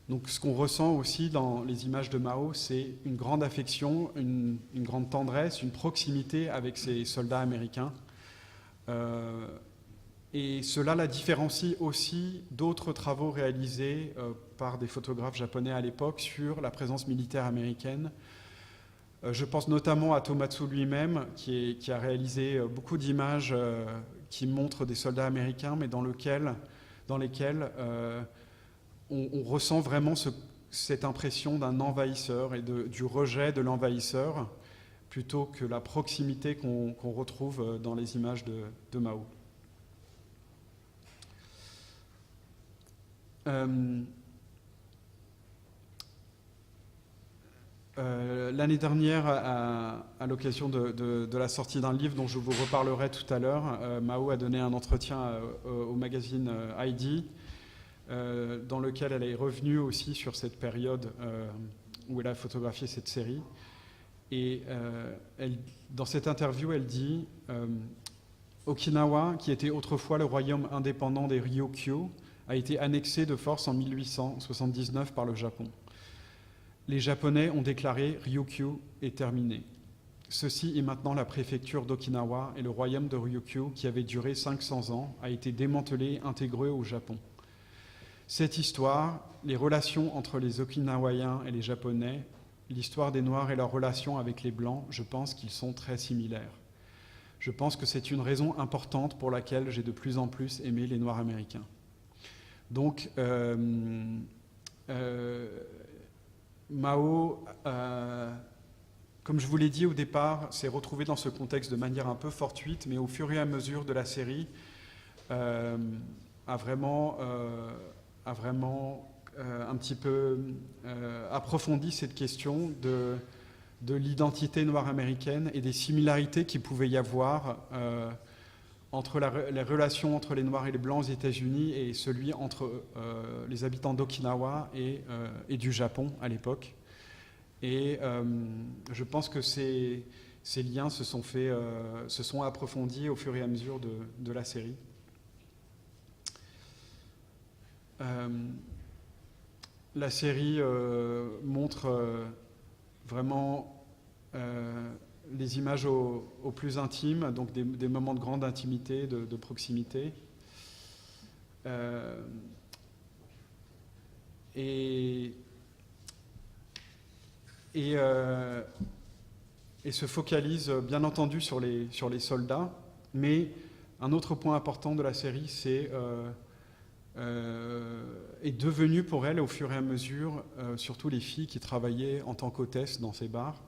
Donc ce qu'on ressent aussi dans les images de Mao, c'est une grande affection, une grande tendresse, une proximité avec ces soldats américains. Et cela la différencie aussi d'autres travaux réalisés par des photographes japonais à l'époque sur la présence militaire américaine. Je pense notamment à Tomatsu lui-même, qui a réalisé beaucoup d'images qui montrent des soldats américains, mais dans lesquels on ressent vraiment cette impression d'un envahisseur et du rejet de l'envahisseur, plutôt que la proximité qu'on retrouve dans les images de Mao. L'année dernière, à l'occasion de la sortie d'un livre dont je vous reparlerai tout à l'heure, Mao a donné un entretien au magazine ID, dans lequel elle est revenue aussi sur cette période où elle a photographié cette série. Et dans cette interview, elle dit Okinawa, qui était autrefois le royaume indépendant des Ryūkyū, a été annexé de force en 1879 par le Japon. Les Japonais ont déclaré Ryūkyū est terminé. Ceci est maintenant la préfecture d'Okinawa et le royaume de Ryūkyū, qui avait duré 500 ans, a été démantelé et intégré au Japon. Cette histoire, les relations entre les Okinawaïens et les Japonais, l'histoire des Noirs et leurs relations avec les Blancs, je pense qu'ils sont très similaires. Je pense que c'est une raison importante pour laquelle j'ai de plus en plus aimé les Noirs américains. Donc, Mao, comme je vous l'ai dit au départ, s'est retrouvé dans ce contexte de manière un peu fortuite, mais au fur et à mesure de la série, a vraiment un petit peu approfondi cette question de l'identité noire américaine et des similarités qu'il pouvait y avoir entre les relations entre les Noirs et les Blancs aux États-Unis et celui entre les habitants d'Okinawa et du Japon à l'époque. Et je pense que ces liens se sont approfondis au fur et à mesure de la série. La série montre vraiment les images au plus intime, donc des moments de grande intimité, de proximité. Et se focalise bien entendu sur les soldats, mais un autre point important de la série, est devenu pour elle au fur et à mesure, surtout les filles qui travaillaient en tant qu'hôtesses dans ces bars.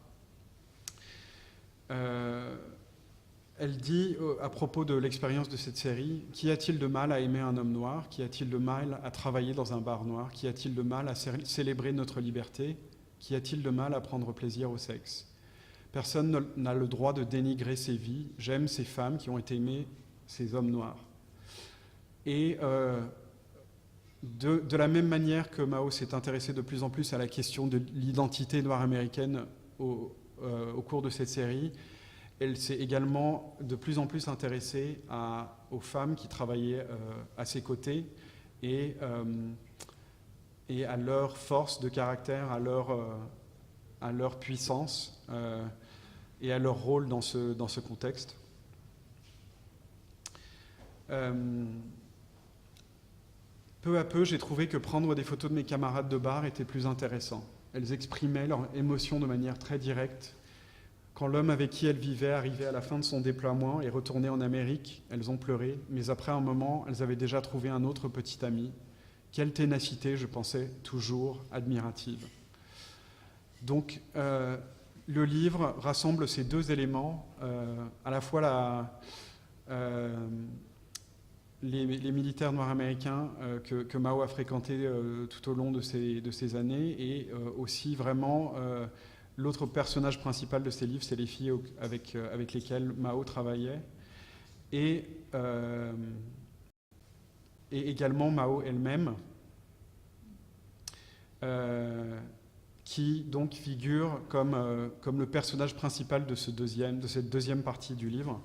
Elle dit à propos de l'expérience de cette série, qu'y a-t-il de mal à aimer un homme noir? Qu'y a-t-il de mal à travailler dans un bar noir? Qu'y a-t-il de mal à célébrer notre liberté? Qu'y a-t-il de mal à prendre plaisir au sexe? Personne n'a le droit de dénigrer ces vies. J'aime ces femmes qui ont été aimées, ces hommes noirs. Et de la même manière que Mao s'est intéressé de plus en plus à la question de l'identité noire américaine au cours de cette série, elle s'est également de plus en plus intéressée aux femmes qui travaillaient à ses côtés et à leur force de caractère, à leur puissance et à leur rôle dans ce contexte. Peu à peu, j'ai trouvé que prendre des photos de mes camarades de bar était plus intéressant. Elles exprimaient leurs émotions de manière très directe. Quand l'homme avec qui elles vivaient arrivait à la fin de son déploiement et retournait en Amérique, elles ont pleuré, mais après un moment, elles avaient déjà trouvé un autre petit ami. Quelle ténacité, je pensais, toujours admirative. Donc, le livre rassemble ces deux éléments, à la fois les militaires noirs américains que Mao a fréquentés tout au long de ces années et aussi vraiment l'autre personnage principal de ces livres, c'est les filles avec lesquelles Mao travaillait et également Mao elle-même qui donc figure comme le personnage principal de cette deuxième partie du livre.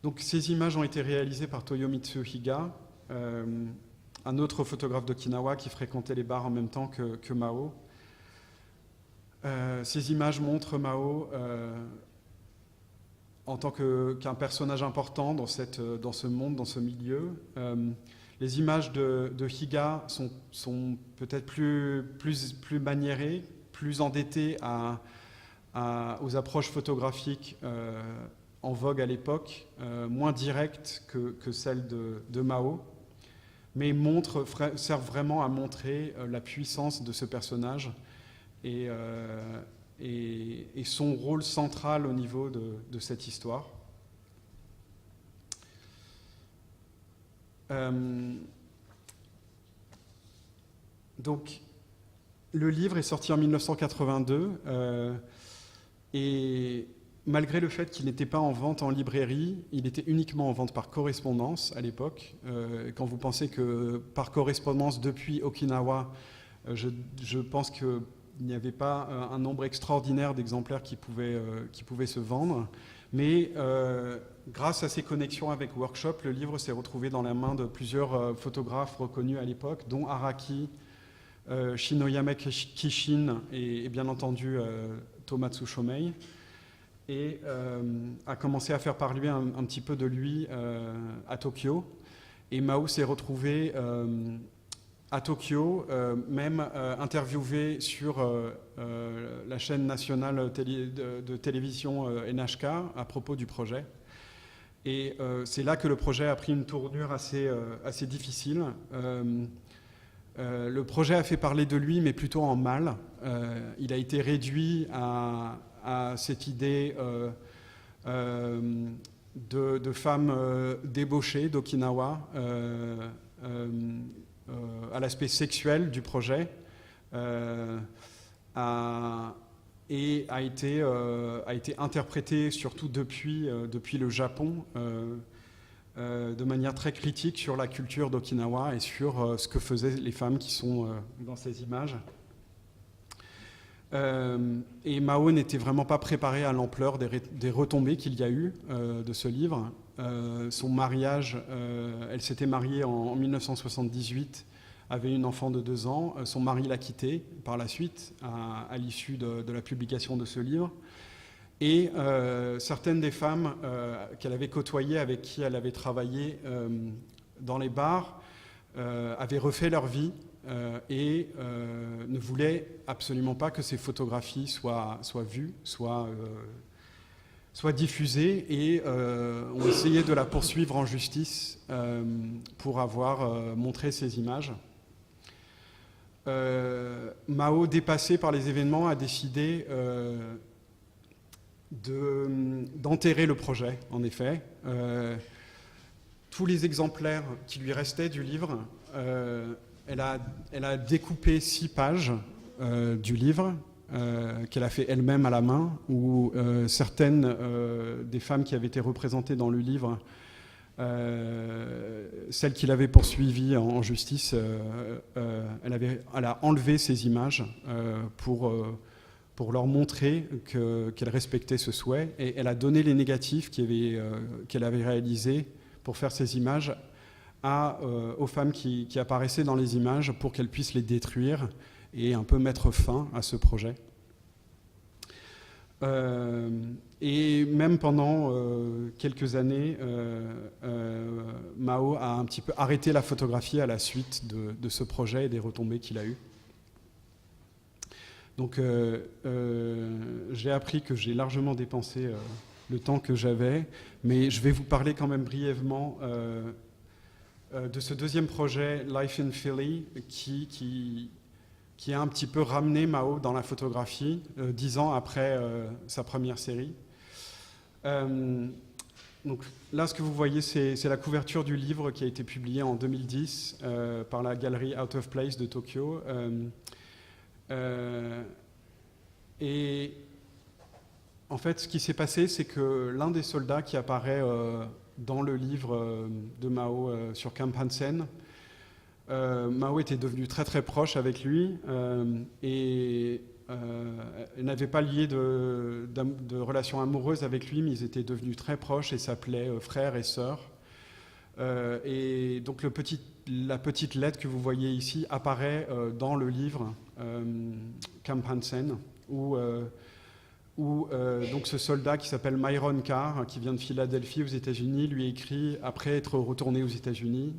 Donc, ces images ont été réalisées par Toyomitsu Higa, un autre photographe d'Okinawa qui fréquentait les bars en même temps que Mao. Ces images montrent Mao en tant qu'un personnage important dans ce monde, dans ce milieu. Les images de Higa sont peut-être plus maniérées, plus endettées aux approches photographiques en vogue à l'époque, moins directes que celles de Mao, mais servent vraiment à montrer la puissance de ce personnage et son rôle central au niveau de cette histoire. Donc, le livre est sorti en 1982 et malgré le fait qu'il n'était pas en vente en librairie, il était uniquement en vente par correspondance à l'époque. Quand vous pensez que par correspondance depuis Okinawa, je pense qu'il n'y avait pas un nombre extraordinaire d'exemplaires qui pouvaient se vendre. Mais grâce à ses connexions avec Workshop, le livre s'est retrouvé dans la main de plusieurs photographes reconnus à l'époque, dont Araki, Shinoyama Kishin et bien entendu Tomatsu Shomei, et a commencé à faire parler un petit peu de lui à Tokyo. Et Mao s'est retrouvé à Tokyo, même interviewé sur la chaîne nationale de télévision NHK à propos du projet. Et c'est là que le projet a pris une tournure assez difficile. Le projet a fait parler de lui, mais plutôt en mal. Il a été réduit à cette idée de femmes débauchées d'Okinawa, à l'aspect sexuel du projet, et a été interprété surtout depuis le Japon de manière très critique sur la culture d'Okinawa et sur ce que faisaient les femmes qui sont dans ces images. Et Mao n'était vraiment pas préparé à l'ampleur des retombées qu'il y a eu de ce livre. Son mariage, elle s'était mariée en 1978, avait une enfant de 2 ans. Son mari l'a quittée par la suite, à l'issue de la publication de ce livre. Et certaines des femmes qu'elle avait côtoyées, avec qui elle avait travaillé dans les bars, avaient refait leur vie et ne voulaient absolument pas que ces photographies soient vues, soient diffusées, et ont essayé de la poursuivre en justice pour avoir montré ces images. Mao, dépassé par les événements, a décidé d'enterrer le projet, en effet. Tous les exemplaires qui lui restaient du livre, elle a découpé 6 pages du livre qu'elle a fait elle-même à la main, où certaines des femmes qui avaient été représentées dans le livre, celle qu'il avait poursuivie en justice, elle a enlevé ces images pour leur montrer qu'elle respectait ce souhait, et elle a donné les négatifs qu'elle avait réalisés pour faire ces images aux femmes qui apparaissaient dans les images, pour qu'elles puissent les détruire et un peu mettre fin à ce projet. Et même pendant quelques années, Mao a un petit peu arrêté la photographie à la suite de ce projet et des retombées qu'il a eues. Donc j'ai appris que j'ai largement dépensé le temps que j'avais, mais je vais vous parler quand même brièvement de ce deuxième projet, Life in Philly, qui a un petit peu ramené Mao dans la photographie 10 ans après sa première série. Donc là, ce que vous voyez, c'est la couverture du livre qui a été publié en 2010 par la galerie Out of Place de Tokyo. Et en fait, ce qui s'est passé, c'est que l'un des soldats qui apparaît dans le livre de Mao sur Camp Hansen, Mao était devenu très très proche avec lui, et elle n'avait pas lié de relation amoureuse avec lui, mais ils étaient devenus très proches et s'appelaient frère et sœur. Et donc la petite lettre que vous voyez ici apparaît dans le livre Camp Hansen, où donc ce soldat qui s'appelle Myron Carr, qui vient de Philadelphie aux États-Unis, lui écrit, après être retourné aux États-Unis: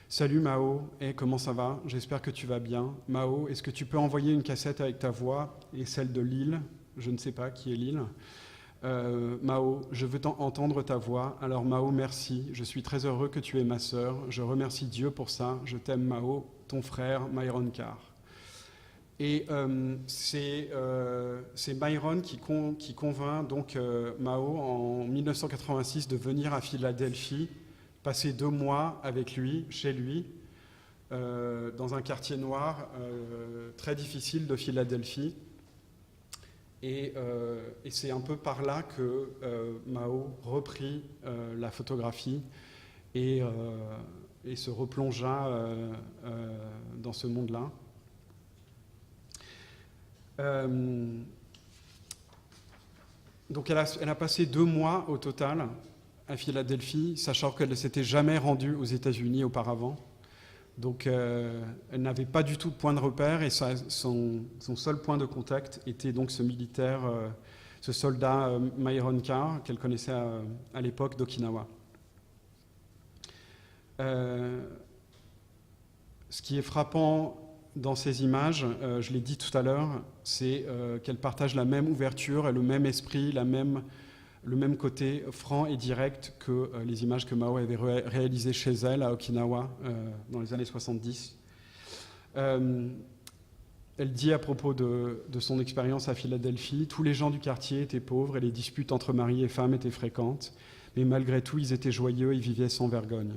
Salut Mao, comment ça va? J'espère que tu vas bien. Mao, est-ce que tu peux envoyer une cassette avec ta voix et celle de Lille? Je ne sais pas qui est Lille. Mao, je veux entendre ta voix. Alors Mao, merci. Je suis très heureux que tu es ma sœur. Je remercie Dieu pour ça. Je t'aime Mao, ton frère Myron Carr. Et c'est Myron qui convainc donc Mao en 1986 de venir à Philadelphie, passer 2 mois avec lui, chez lui, dans un quartier noir très difficile de Philadelphie. Et c'est un peu par là que Mao reprit la photographie et se replongea dans ce monde-là. Donc elle a passé 2 mois au total à Philadelphie, sachant qu'elle ne s'était jamais rendue aux États-Unis auparavant. Donc elle n'avait pas du tout de point de repère et son seul point de contact était donc ce militaire, ce soldat Myron Carr qu'elle connaissait à l'époque d'Okinawa. Ce qui est frappant dans ces images, je l'ai dit tout à l'heure, c'est qu'elles partagent la même ouverture et le même esprit, le même côté franc et direct que les images que Mao avait réalisées chez elle à Okinawa dans les années 70. Elle dit à propos de son expérience à Philadelphie, tous les gens du quartier étaient pauvres et les disputes entre mari et femme étaient fréquentes, mais malgré tout, ils étaient joyeux et vivaient sans vergogne.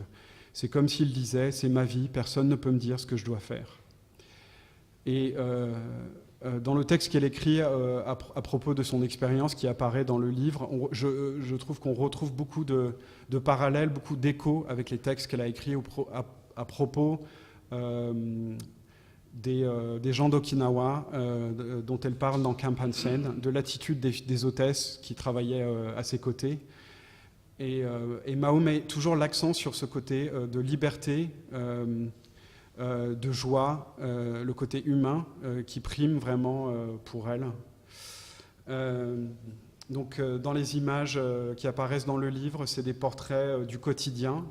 C'est comme s'ils disaient, c'est ma vie, personne ne peut me dire ce que je dois faire. Et dans le texte qu'elle écrit à propos de son expérience qui apparaît dans le livre, je trouve qu'on retrouve beaucoup de parallèles, beaucoup d'échos avec les textes qu'elle a écrits à propos des gens d'Okinawa dont elle parle dans Camp Hansen, de l'attitude des hôtesses qui travaillaient à ses côtés. Et Mao met toujours l'accent sur ce côté de liberté, de joie, le côté humain qui prime vraiment pour elle. Donc dans les images qui apparaissent dans le livre, c'est des portraits du quotidien,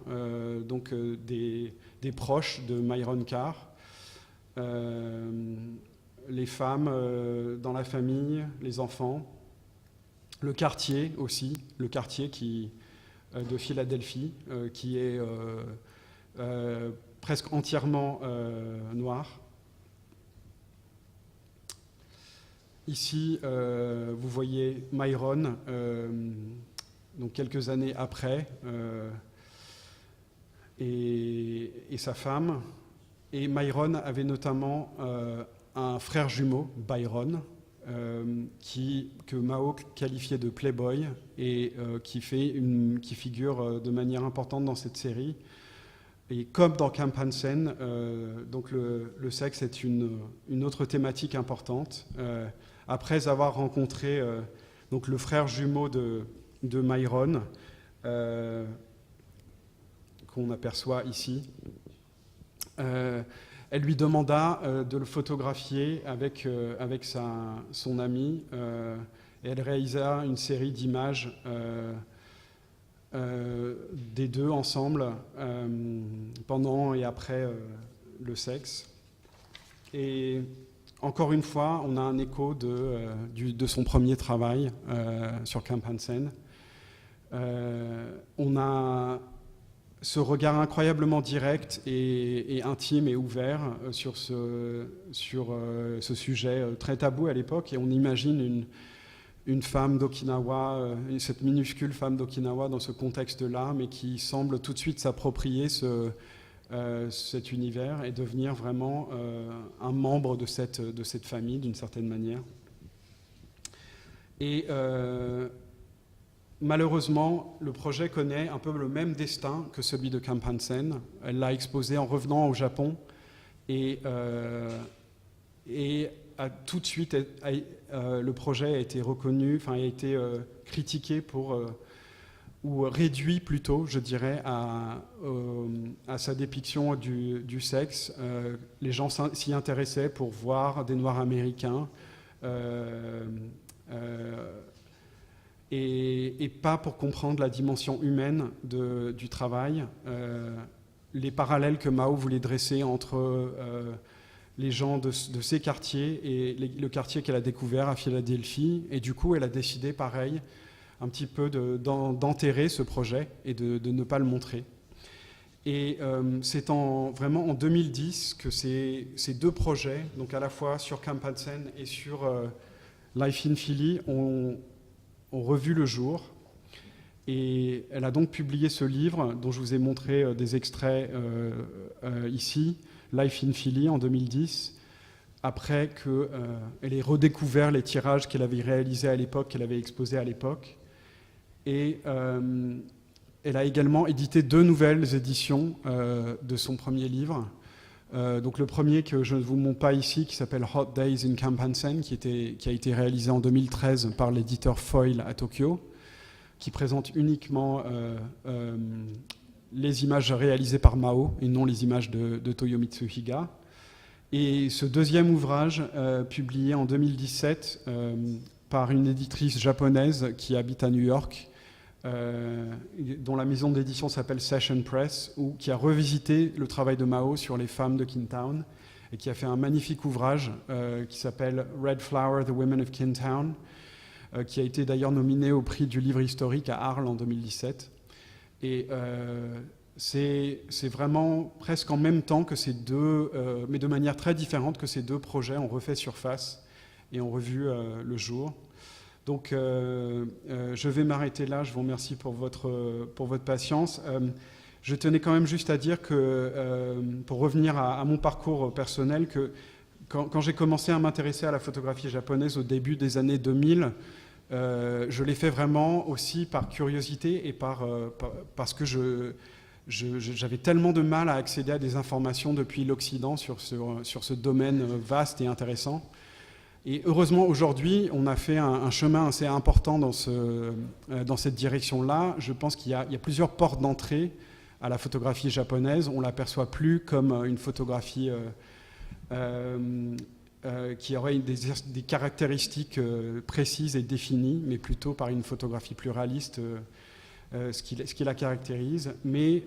donc des proches de Myron Carr, les femmes dans la famille, les enfants, le quartier aussi, le quartier de Philadelphie qui est presque entièrement noir. Ici, vous voyez Myron, donc quelques années après, et sa femme. Et Myron avait notamment un frère jumeau, Byron, que Mao qualifiait de playboy et qui figure de manière importante dans cette série. Et comme dans Camp Hansen, donc le sexe est une autre thématique importante. Après avoir rencontré donc le frère jumeau de Myron, qu'on aperçoit ici, elle lui demanda de le photographier avec son ami, et elle réalisa une série d'images des deux ensemble pendant et après le sexe. Et encore une fois, on a un écho de son premier travail sur Camp Hansen. On a ce regard incroyablement direct et intime et ouvert sur ce sujet très tabou à l'époque, et on imagine une femme d'Okinawa, cette minuscule femme d'Okinawa dans ce contexte-là, mais qui semble tout de suite s'approprier cet univers et devenir vraiment un membre de cette famille d'une certaine manière. Et malheureusement, le projet connaît un peu le même destin que celui de Camp Hansen. Elle l'a exposé en revenant au Japon et tout de suite, le projet a été reconnu, a été critiqué ou réduit plutôt, je dirais, à sa dépiction du sexe. Les gens s'y intéressaient pour voir des Noirs américains et pas pour comprendre la dimension humaine du travail. Les parallèles que Mao voulait dresser entre les gens de ces quartiers et le quartier qu'elle a découvert à Philadelphie. Et du coup, elle a décidé, pareil, un petit peu d'enterrer ce projet et de ne pas le montrer. Et c'est vraiment en 2010 que ces deux projets, donc à la fois sur Camp Hansen et sur Life in Philly, ont revu le jour. Et elle a donc publié ce livre dont je vous ai montré des extraits ici, Life in Philly en 2010, après qu'elle ait redécouvert les tirages qu'elle avait réalisés à l'époque, qu'elle avait exposés à l'époque. Et elle a également édité 2 nouvelles éditions de son premier livre. Donc le premier que je ne vous montre pas ici, qui s'appelle Hot Days in Camp Hansen, qui a été réalisé en 2013 par l'éditeur Foil à Tokyo, qui présente uniquement les images réalisées par Mao et non les images de Toyomitsu Higa. Et ce deuxième ouvrage, publié en 2017 par une éditrice japonaise qui habite à New York, dont la maison d'édition s'appelle Session Press, qui a revisité le travail de Mao sur les femmes de Qintown et qui a fait un magnifique ouvrage qui s'appelle Red Flower, The Women of Qintown, qui a été d'ailleurs nominé au prix du livre historique à Arles en 2017. Et c'est vraiment presque en même temps que ces deux, mais de manière très différente, que ces 2 projets ont refait surface et ont revu le jour. Donc, je vais m'arrêter là. Je vous remercie pour votre patience. Je tenais quand même juste à dire que, pour revenir à mon parcours personnel, que quand j'ai commencé à m'intéresser à la photographie japonaise au début des années 2000, je l'ai fait vraiment aussi par curiosité et parce que j'avais tellement de mal à accéder à des informations depuis l'Occident sur ce domaine vaste et intéressant. Et heureusement, aujourd'hui, on a fait un chemin assez important dans cette direction-là. Je pense qu'il y a plusieurs portes d'entrée à la photographie japonaise. On ne l'aperçoit plus comme une photographie qui aurait des caractéristiques précises et définies, mais plutôt par une photographie pluraliste, ce qui la caractérise. Mais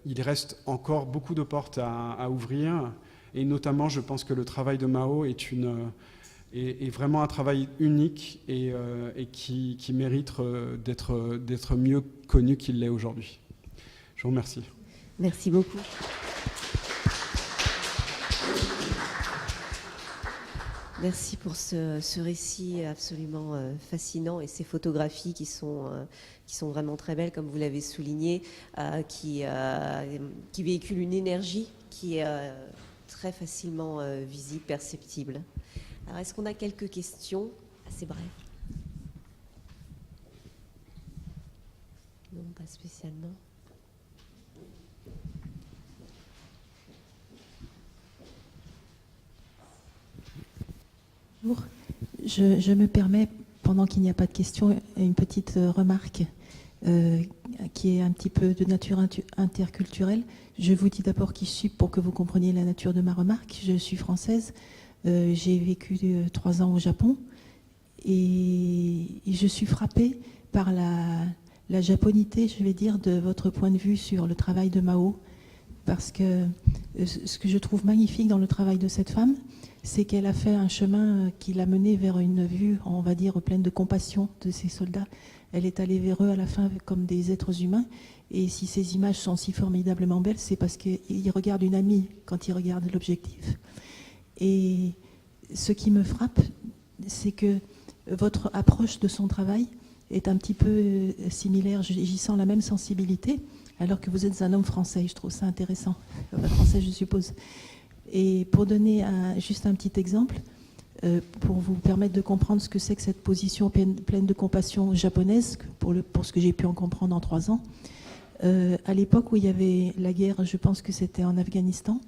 il reste encore beaucoup de portes à ouvrir. Et notamment, je pense que le travail de Mao est vraiment un travail unique et qui mérite d'être mieux connu qu'il l'est aujourd'hui. Je vous remercie. Merci beaucoup. Merci pour ce récit absolument fascinant et ces photographies qui sont vraiment très belles, comme vous l'avez souligné, qui véhiculent une énergie qui est très facilement visible, perceptible. Alors, est-ce qu'on a quelques questions assez brèves? Non, pas spécialement. Bonjour. Je me permets, pendant qu'il n'y a pas de questions, une petite remarque qui est un petit peu de nature interculturelle. Je vous dis d'abord qui je suis pour que vous compreniez la nature de ma remarque. Je suis française, j'ai vécu 3 ans au Japon et je suis frappée par la japonité, je vais dire, de votre point de vue sur le travail de Mao. Parce que ce que je trouve magnifique dans le travail de cette femme, c'est qu'elle a fait un chemin qui l'a menée vers une vue, on va dire, pleine de compassion de ses soldats. Elle est allée vers eux à la fin comme des êtres humains. Et si ces images sont si formidablement belles, c'est parce qu'il regarde une amie quand il regarde l'objectif. Et ce qui me frappe, c'est que votre approche de son travail est un petit peu similaire. J'y sens la même sensibilité, alors que vous êtes un homme français. Je trouve ça intéressant. Français, je suppose. Et pour donner juste un petit exemple, pour vous permettre de comprendre ce que c'est que cette position pleine de compassion japonaise, pour ce que j'ai pu en comprendre en 3 ans, à l'époque où il y avait la guerre, je pense que c'était en Afghanistan,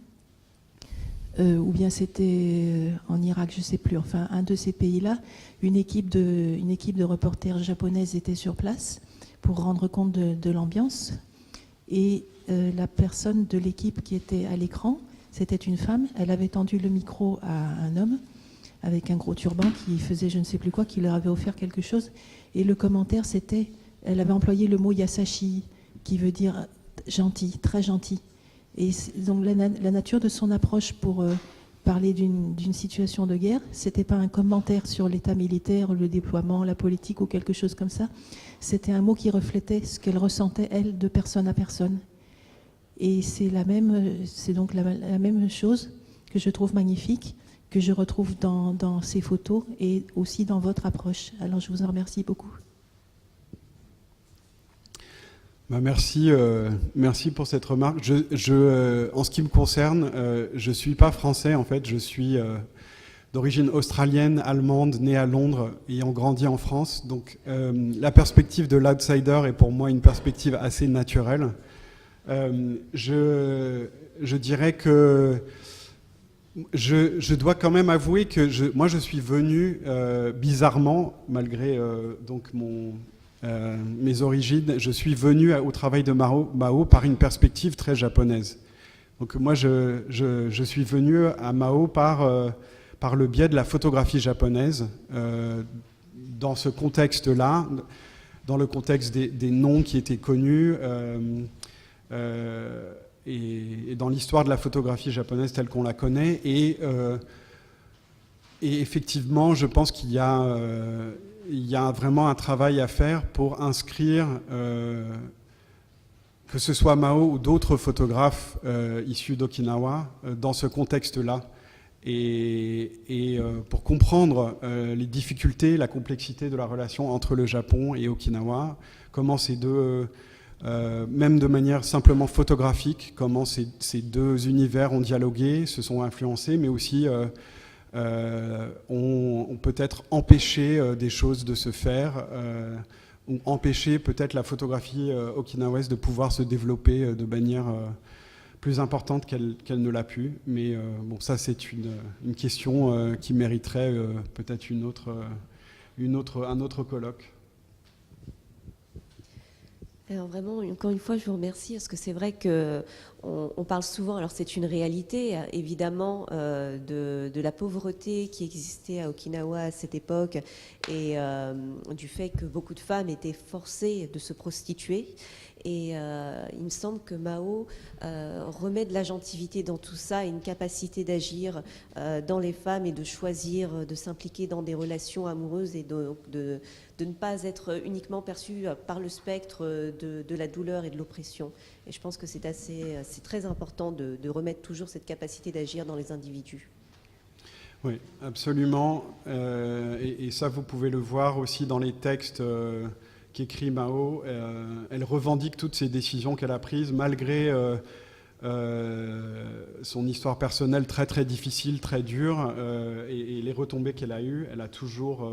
ou bien c'était en Irak, je ne sais plus, enfin un de ces pays-là, une équipe de reporters japonaises était sur place pour rendre compte de l'ambiance. Et la personne de l'équipe qui était à l'écran, c'était une femme. Elle avait tendu le micro à un homme avec un gros turban qui faisait je ne sais plus quoi, qui leur avait offert quelque chose. Et le commentaire, c'était, elle avait employé le mot yasashi, qui veut dire gentil, très gentil. Et donc la nature de son approche pour parler d'une situation de guerre, c'était pas un commentaire sur l'état militaire, le déploiement, la politique ou quelque chose comme ça. C'était un mot qui reflétait ce qu'elle ressentait, elle, de personne à personne. Et c'est donc la même chose que je trouve magnifique, que je retrouve dans ces photos et aussi dans votre approche. Alors je vous en remercie beaucoup. Merci pour cette remarque. En ce qui me concerne, je ne suis pas français en fait, je suis d'origine australienne, allemande, née à Londres, ayant grandi en France. Donc la perspective de l'outsider est pour moi une perspective assez naturelle. Je dirais que je dois quand même avouer que moi je suis venu bizarrement, malgré donc mes origines, je suis venu au travail de Mao par une perspective très japonaise. Donc moi je suis venu à Mao par le biais de la photographie japonaise, dans ce contexte-là, dans le contexte des noms qui étaient connus, et dans l'histoire de la photographie japonaise telle qu'on la connaît. Et effectivement, je pense qu'il y a vraiment un travail à faire pour inscrire, que ce soit Mao ou d'autres photographes issus d'Okinawa, dans ce contexte-là. Et pour comprendre les difficultés, la complexité de la relation entre le Japon et Okinawa, comment ces deux, même de manière simplement photographique, comment ces deux univers ont dialogué, se sont influencés, mais aussi ont peut-être empêché des choses de se faire, ou empêché peut-être la photographie okinawaise de pouvoir se développer de manière plus importante qu'elle ne l'a pu. Mais bon, ça c'est une question qui mériterait peut-être un autre colloque. Alors vraiment, encore une fois, je vous remercie parce que c'est vrai qu'on parle souvent, alors c'est une réalité évidemment, de la pauvreté qui existait à Okinawa à cette époque et du fait que beaucoup de femmes étaient forcées de se prostituer. Et il me semble que Mao remet de l'agentivité dans tout ça et une capacité d'agir dans les femmes et de choisir de s'impliquer dans des relations amoureuses et de ne pas être uniquement perçu par le spectre de la douleur et de l'oppression. Et je pense que c'est très important de remettre toujours cette capacité d'agir dans les individus. Oui, absolument. Et ça, vous pouvez le voir aussi dans les textes qu'écrit Mao. Elle revendique toutes ces décisions qu'elle a prises malgré son histoire personnelle très très difficile, très dure, et les retombées qu'elle a eues. Elle a toujours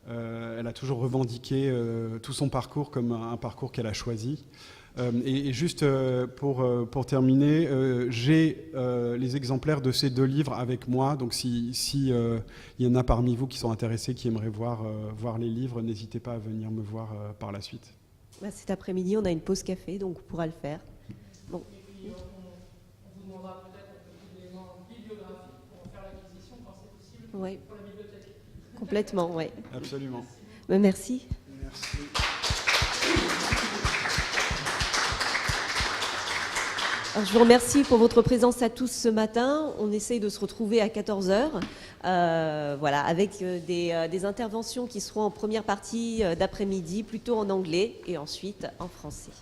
revendiqué tout son parcours comme un parcours qu'elle a choisi. Et juste pour terminer, j'ai les exemplaires de ces deux livres avec moi. Donc si y en a parmi vous qui sont intéressés, qui aimeraient voir les livres, n'hésitez pas à venir me voir par la suite. Cet après-midi, on a une pause café, donc on pourra le faire. Bon. Et puis on vous demandera peut-être un petit élément bibliographique pour en faire l'acquisition quand c'est possible pour la bibliothèque. Complètement, oui. Absolument. Merci. Merci. Alors, je vous remercie pour votre présence à tous ce matin. On essaye de se retrouver à 14h, avec des interventions qui seront en première partie d'après-midi, plutôt en anglais et ensuite en français.